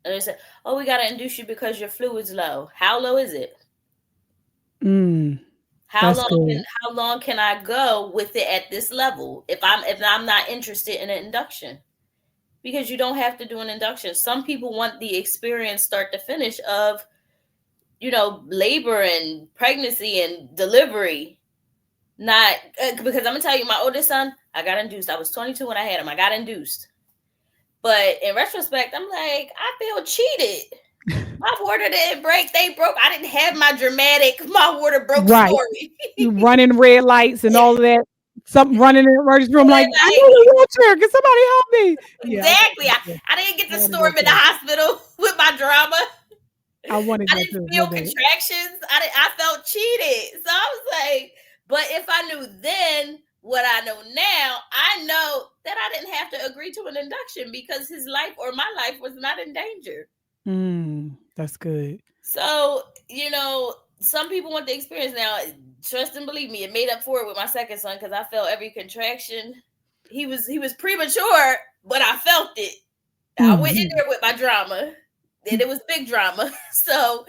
And they say, oh, we got to induce you because your fluid's low. How low is it? Mm. How That's long can good. how long can I go with it at this level if I'm not interested in an induction? Because you don't have to do an induction. Some people want the experience start to finish of labor and pregnancy and delivery. Not because I'm gonna tell you, my oldest son, I got induced. I was 22 when I had him. I got induced. But in retrospect, I'm like, I feel cheated. My water didn't break. They broke. I didn't have my dramatic, my water broke Right. story. You running red lights and all of that. Something running in the emergency room, like, I Like, need a wheelchair. Can somebody help me? Yeah, exactly. yeah. I didn't get I to want to go storm in the too. hospital with my drama. I wanted I that didn't too. feel Real bad. contractions. I felt cheated. So I was like, but if I knew then what I know now, I know that I didn't have to agree to an induction because his life or my life was not in danger. That's good. So, some people want the experience now. Trust and believe me, it made up for it with my second son because I felt every contraction. He was premature, but I felt it. I went in Mhm. there with my drama. And it was big drama. So,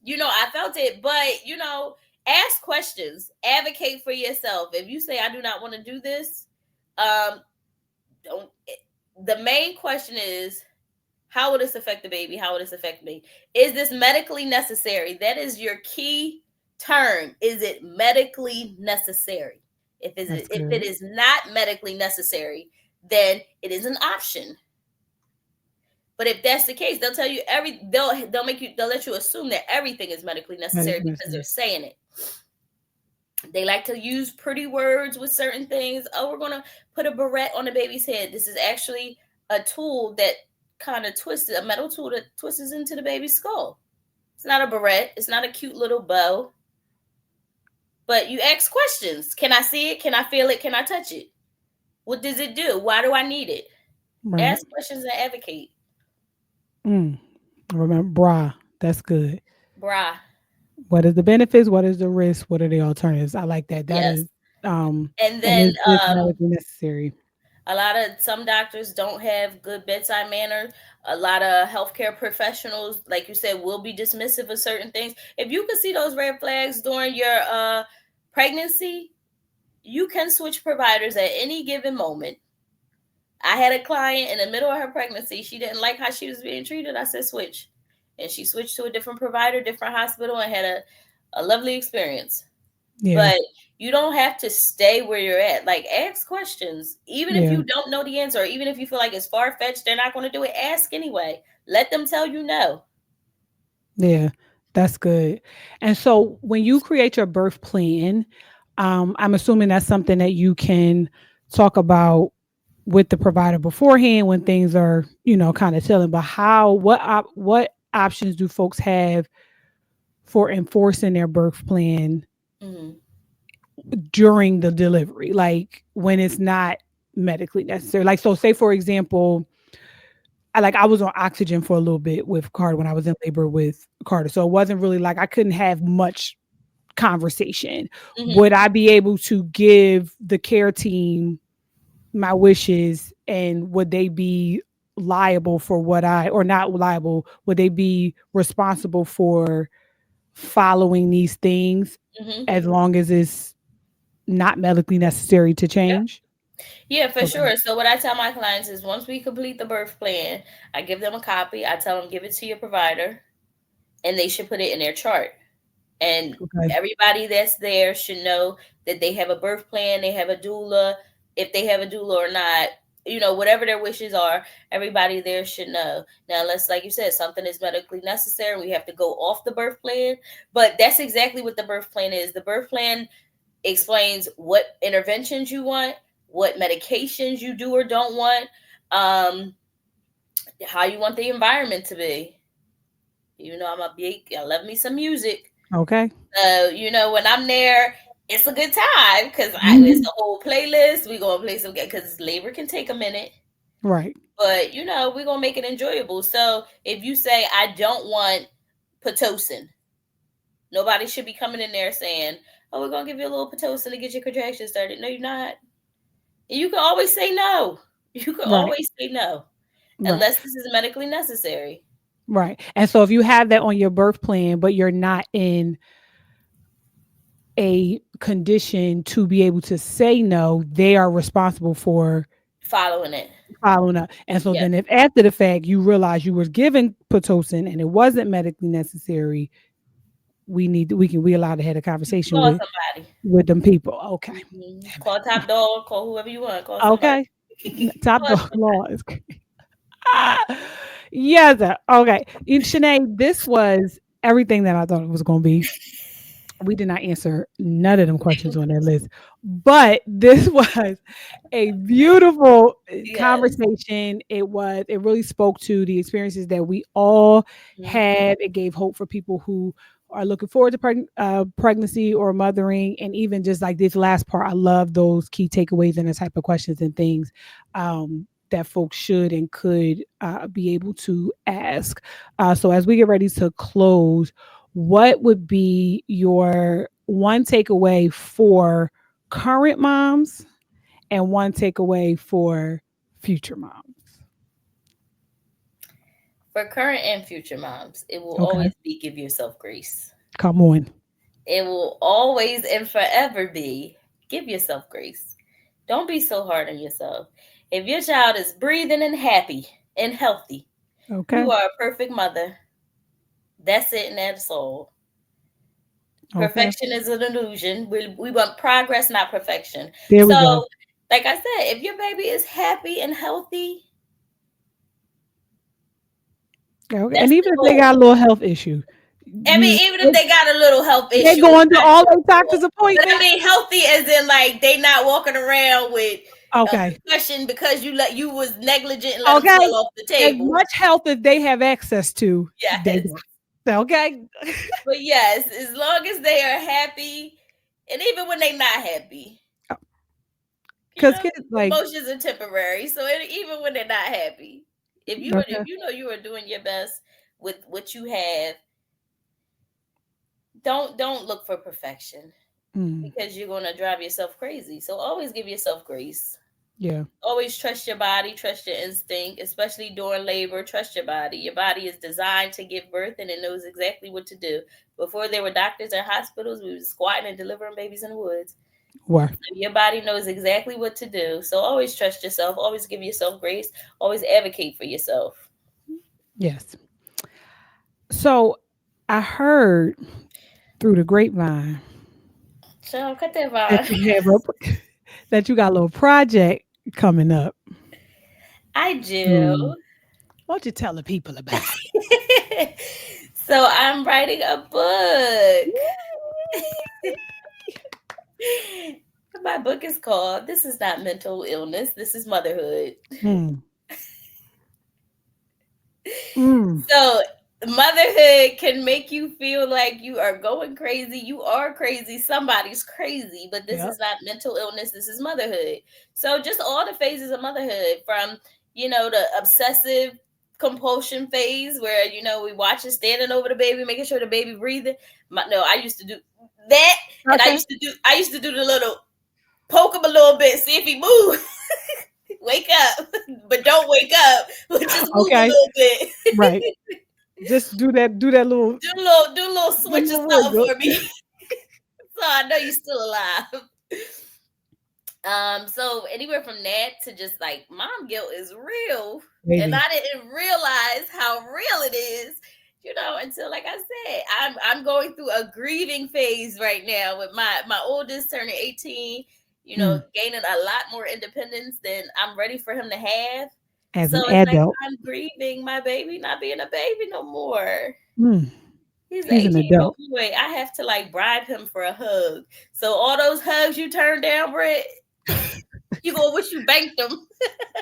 I felt it. But, ask questions. Advocate for yourself. If you say I do not want to do this, don't the main question is, how will this affect the baby? How will this affect me? Is this medically necessary? That is your key term. Is it medically necessary? That's If it good. is not medically necessary, then it is an option. But if that's the case, they'll tell you they'll let you assume that everything is medically necessary because they're Medicine. saying it. They like to use pretty words with certain things. Oh, we're gonna put a barrette on the baby's head. This is actually a tool that kind of twists a metal tool that twists into the baby's skull. It's not a barrette. It's not a cute little bow. But you ask questions. Can I see it? Can I feel it? Can I touch it? What does it do? Why do I need it? Right. Ask questions and advocate. Mm. Remember, bra. That's good. Brah. What is the benefits? What is the risk? What are the alternatives? I like that. That Yes. is, And and then is medically necessary. a lot of some doctors don't have good bedside manner. A lot of healthcare professionals, like you said, will be dismissive of certain things. If you can see those red flags during your pregnancy, you can switch providers at any given moment. I had a client in the middle of her pregnancy. She didn't like how she was being treated. I said switch. And she switched to a different provider, different hospital, and had a lovely experience. Yeah. But you don't have to stay where you're at. Like, ask questions. Even if Yeah. you don't know the answer, or even if you feel like it's far fetched, they're not going to do it. Ask anyway. Let them tell you no. Yeah. That's good. And so when you create your birth plan, I'm assuming that's something that you can talk about with the provider beforehand when things are, kind of telling. But what options do folks have for enforcing their birth plan Mm-hmm. during the delivery, like when it's not medically necessary? Like, so say for example, I was on oxygen for a little bit with Carter when I was in labor with Carter. So it wasn't really like I couldn't have much conversation. Mm-hmm. Would I be able to give the care team my wishes, and would they be liable for or not liable? Would they be responsible for following these things Mm-hmm. as long as it's not medically necessary to Yeah. change? Yeah, for Okay. sure. So what I tell my clients is once we complete the birth plan, I give them a copy. I tell them give it to your provider, and they should put it in their chart. And Okay. everybody that's there should know that they have a birth plan, they have a doula, if they have a doula or not, whatever their wishes are, everybody there should know. Now, unless, like you said, something is medically necessary, we have to go off the birth plan. But that's exactly what the birth plan is. The birth plan explains what interventions you want, what medications you do or don't want, um, how you want the environment to be. I love me some music. Okay. When I'm there, it's a good time because it's Mhm. a whole playlist. We gonna play some because labor can take a minute, Right. but we're gonna make it enjoyable. So if you say I don't want pitocin, nobody should be coming in there saying, "Oh, we're gonna give you a little pitocin to get your contractions started." No, you're not. And you can always say no. You can Right. always say no, Right. unless this is medically necessary. Right. And so if you have that on your birth plan, but you're not in a condition to be able to say no, they are responsible for Following it, following up. And so yes. then if after the fact you realize you were given Pitocin and it wasn't medically necessary, we allowed to have a conversation Call with somebody. them people. Okay. Call top dog. Call whoever you want. Call somebody. Okay. Top Call dog law is great. Yes. Okay. Shanae, this was everything that I thought it was going to be. We did not answer none of them questions on that list, but this was a beautiful Yes. conversation. It really spoke to the experiences that we all Mhm. had. It gave hope for people who are looking forward to pregnancy or mothering. And even just like this last part, I love those key takeaways and the type of questions and things that folks should and could be able to ask. So as we get ready to close, what would be your one takeaway for current moms and one takeaway for future moms? For current and future moms, it will Okay. always be give yourself grace. Come on. It will always and forever be give yourself grace. Don't be so hard on yourself. If your child is breathing and happy and healthy, you Okay. are a perfect mother. That's it and that's all. Okay. Perfection is an illusion. We want progress, not perfection. There we go. So, like I said, if your baby is happy and healthy, Okay. that's And the even if they got goal. a little health issue, I mean, you even if they got a little health they issue, it's going to not all your those doctor's fault. But I appointments. mean, healthy as in like they not walking around with a Okay. concussion because you was negligent and let them Okay. fall off the As table. much health as they have access to, they Yes, got. Okay. but yes, as long as they are happy, and even when they not happy, you Because know, kids like, emotions are temporary. So even when they're not happy, okay. if you know you are doing your best with what you have, don't look for perfection Mm, because you're gonna drive yourself crazy. So always give yourself grace. yeah. Always trust your body, trust your instinct, especially during labor. Trust your body. Your body is designed to give birth and it knows exactly what to do. Before there were doctors and hospitals, we was squatting and delivering babies in the woods. Why? So your body knows exactly what to do. So always trust yourself. Always give yourself grace. Always advocate for yourself. Yes. So I heard through the grapevine So cut that that vibe. you have a that you got a little project coming up I do. soon. Why don't you tell the people about So I'm writing a book. it? My book is called This Is Not Mental Illness, This is Motherhood. Mm, mm, So motherhood can make you feel like you are going crazy. You are crazy. Somebody's crazy, but this yep. is not mental illness. This is motherhood. So just all the phases of motherhood from, the obsessive compulsion phase where, we watch it standing over the baby, making sure the baby breathing. No, I used to do that. And Okay. I used to do the little poke him a little bit, see if he moves. Wake up, but don't wake up. Just move a Okay. little bit. Right. Just do that little Do a little them switch or little something wiggle. for me, so I know you're still alive. So anywhere from that to just like mom guilt is real, and Baby. I didn't realize how real it is, until like I said, I'm going through a grieving phase right now with my oldest turning 18. Mm. Gaining a lot more independence than I'm ready for him to have. As So an it's like adult. I'm grieving my baby not being a baby no more. Mm. He's an He's an 18-year-old adult. boy. I have to like bribe him for a hug. So all those hugs you turned down, Britt, you gonna wish you banked them.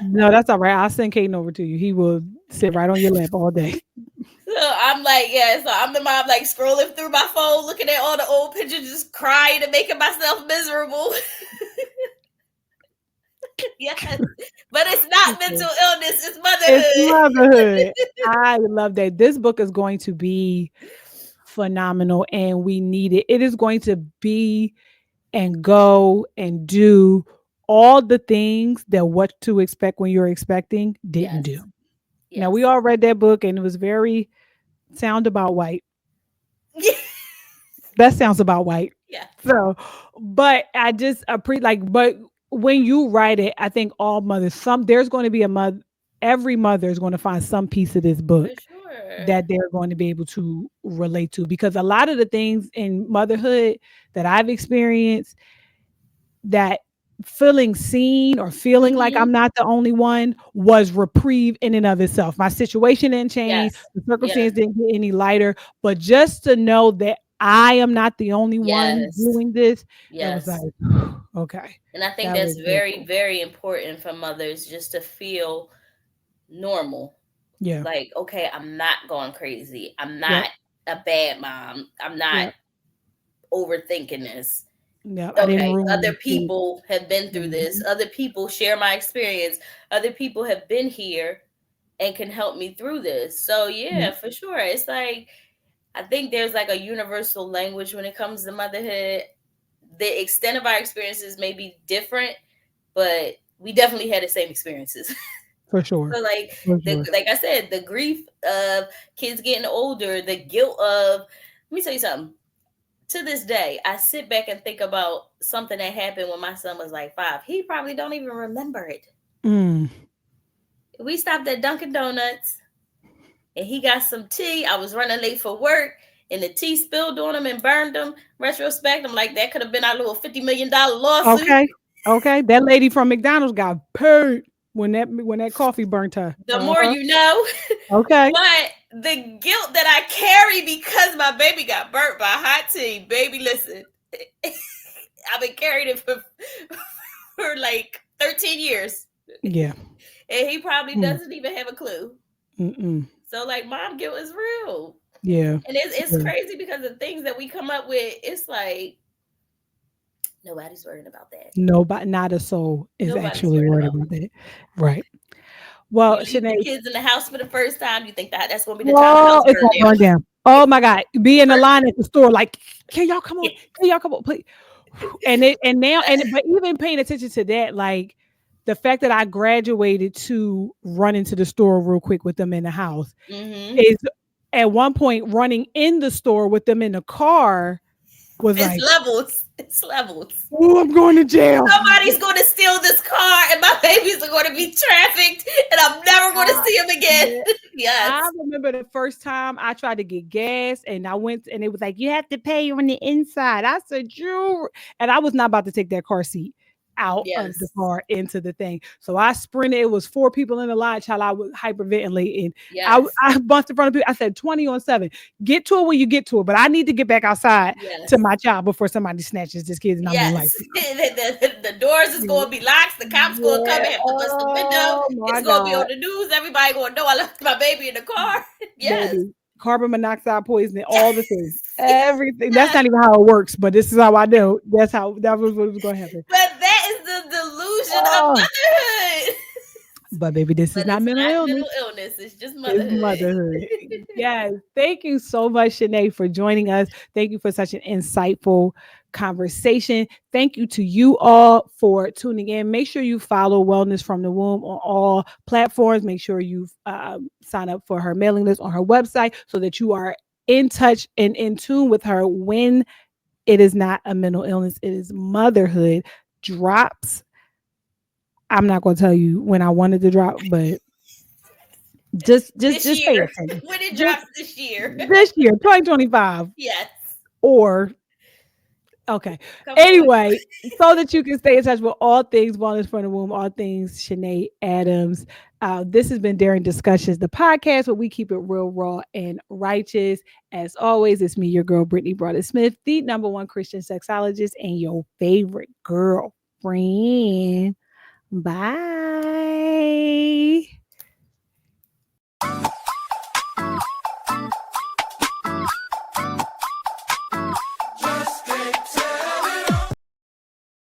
No, that's all right. I'll send Caden over to you. He will sit right on your lap all day. So I'm like, yeah. So I'm the mom, like scrolling through my phone, looking at all the old pictures, just crying and making myself miserable. Yes, but it's not mental illness; it's It's motherhood. motherhood. I love that. This book is going to be phenomenal and we need it. It is going to be and go and do all the things that what to expect when you're expecting didn't Yes, do. Now we yes, all read that book and it was very sound about white. That sounds about white. yeah, So, but I just but when you write it, I think all mothers, there's going to be a mother, every mother is going to find some piece of this for book sure. that they're going to be able to relate to because a lot of the things in motherhood that I've experienced that feeling seen or feeling like Hmm. I'm not the only one was reprieve in and of itself. My situation didn't change, Yes, the yes, circumstance didn't get any lighter, but just to know that I am not the only one Yes. doing this. It was Yes. like, okay, And I think that that's was real very, cool. very important for mothers just to feel normal. Yeah. Like, okay, I'm not going crazy. I'm Yep. not a bad mom. I'm not Yep. overthinking this. Yep. I didn't Okay, other ruin the people have been through this. Mhm. Other people share my experience. Other people have been here and can help me through this. So, yeah, Yep. for sure. It's like, I think there's like a universal language when it comes to motherhood. The extent of our experiences may be different, but we definitely had the same experiences. For sure. So like For the sure. like I said, the grief of kids getting older, the guilt of, let me tell you something. To this day, I sit back and think about something that happened when my son was like 5. He probably don't even remember it. Mm. We stopped at Dunkin' Donuts and he got some tea. I was running late for work and the tea spilled on him and burned him. Retrospect, I'm like, that could have been our little $50 million lawsuit. Okay. Okay. That lady from McDonald's got paid when that coffee burnt her. The more you know. Okay. But the guilt that I carry because my baby got burnt by hot tea, baby, listen, I've been carrying it for like 13 years. Yeah. And he probably Mm. doesn't even have a clue. Mm-mm. So, like, mom guilt is real. Yeah. And it's Yeah. crazy because the things that we come up with, it's like, nobody's worrying about that. Nobody, not a soul is Nobody's actually worried worried about about that. that. Right. Well, You leave the Shanae, kids in the house for the first time, you think that that's going to be the time the oh, house it's burned all down. burned down. Oh my God. Be in the First, line at the store, like, can y'all come on? Can y'all come on, please? And now but even paying attention to that, like the fact that I graduated to run into the store real quick with them in the house mm-hmm. is at one point running in the store with them in the car was It's like, levels. It's levels. oh, I'm going to jail. Somebody's going to steal this car, and my babies are going to be trafficked, and I'm never going to I, see them again. yeah, I Yes. remember the first time I tried to get gas and I went and it was like, you have to pay on the inside. I said, you, and I was not about to take that car seat out of the Yes. car into the thing. So I sprinted. It was 4 people in the line, child. I was hyperventilating. Yes. I bumped in front of people. I said 20 on 7. Get to it when you get to it. But I need to get back outside Yes. to my child before somebody snatches this kid and I'm on life. Yes. The doors is going to be locked. The cops going to come Yeah. and have to bust the window. Oh my It's going to be God. on the news. Everybody going to know I left my baby in the car. Yes. Baby, carbon monoxide poisoning, all the things, Yes. everything. That's not even how it works, but this is how I know. That was what was going to happen. But that is the delusion of Oh, motherhood. but baby, this is But not it's mental not illness. mental illness. It's just It's motherhood. motherhood. Yes. Thank you so much, Shanae, for joining us. Thank you for such an insightful conversation. Thank you to you all for tuning in. Make sure you follow Wellness from the Womb on all platforms. Make sure you sign up for her mailing list on her website so that you are in touch and in tune with her when it is not a mental illness, it is motherhood. Drops. I'm not going to tell you when I wanted to drop, but This just pay year. attention. When it Just drops this year. this year, 2025, Yes. or okay. Come on. Anyway, so that you can stay in touch with all things Wellness from the Womb, all things Shanae Adams. This has been Daring Discussions, the podcast where we keep it real, raw, and righteous. As always, it's me, your girl, Brittany Broaddus-Smith, the #1 Christian sexologist and your favorite girlfriend. Bye.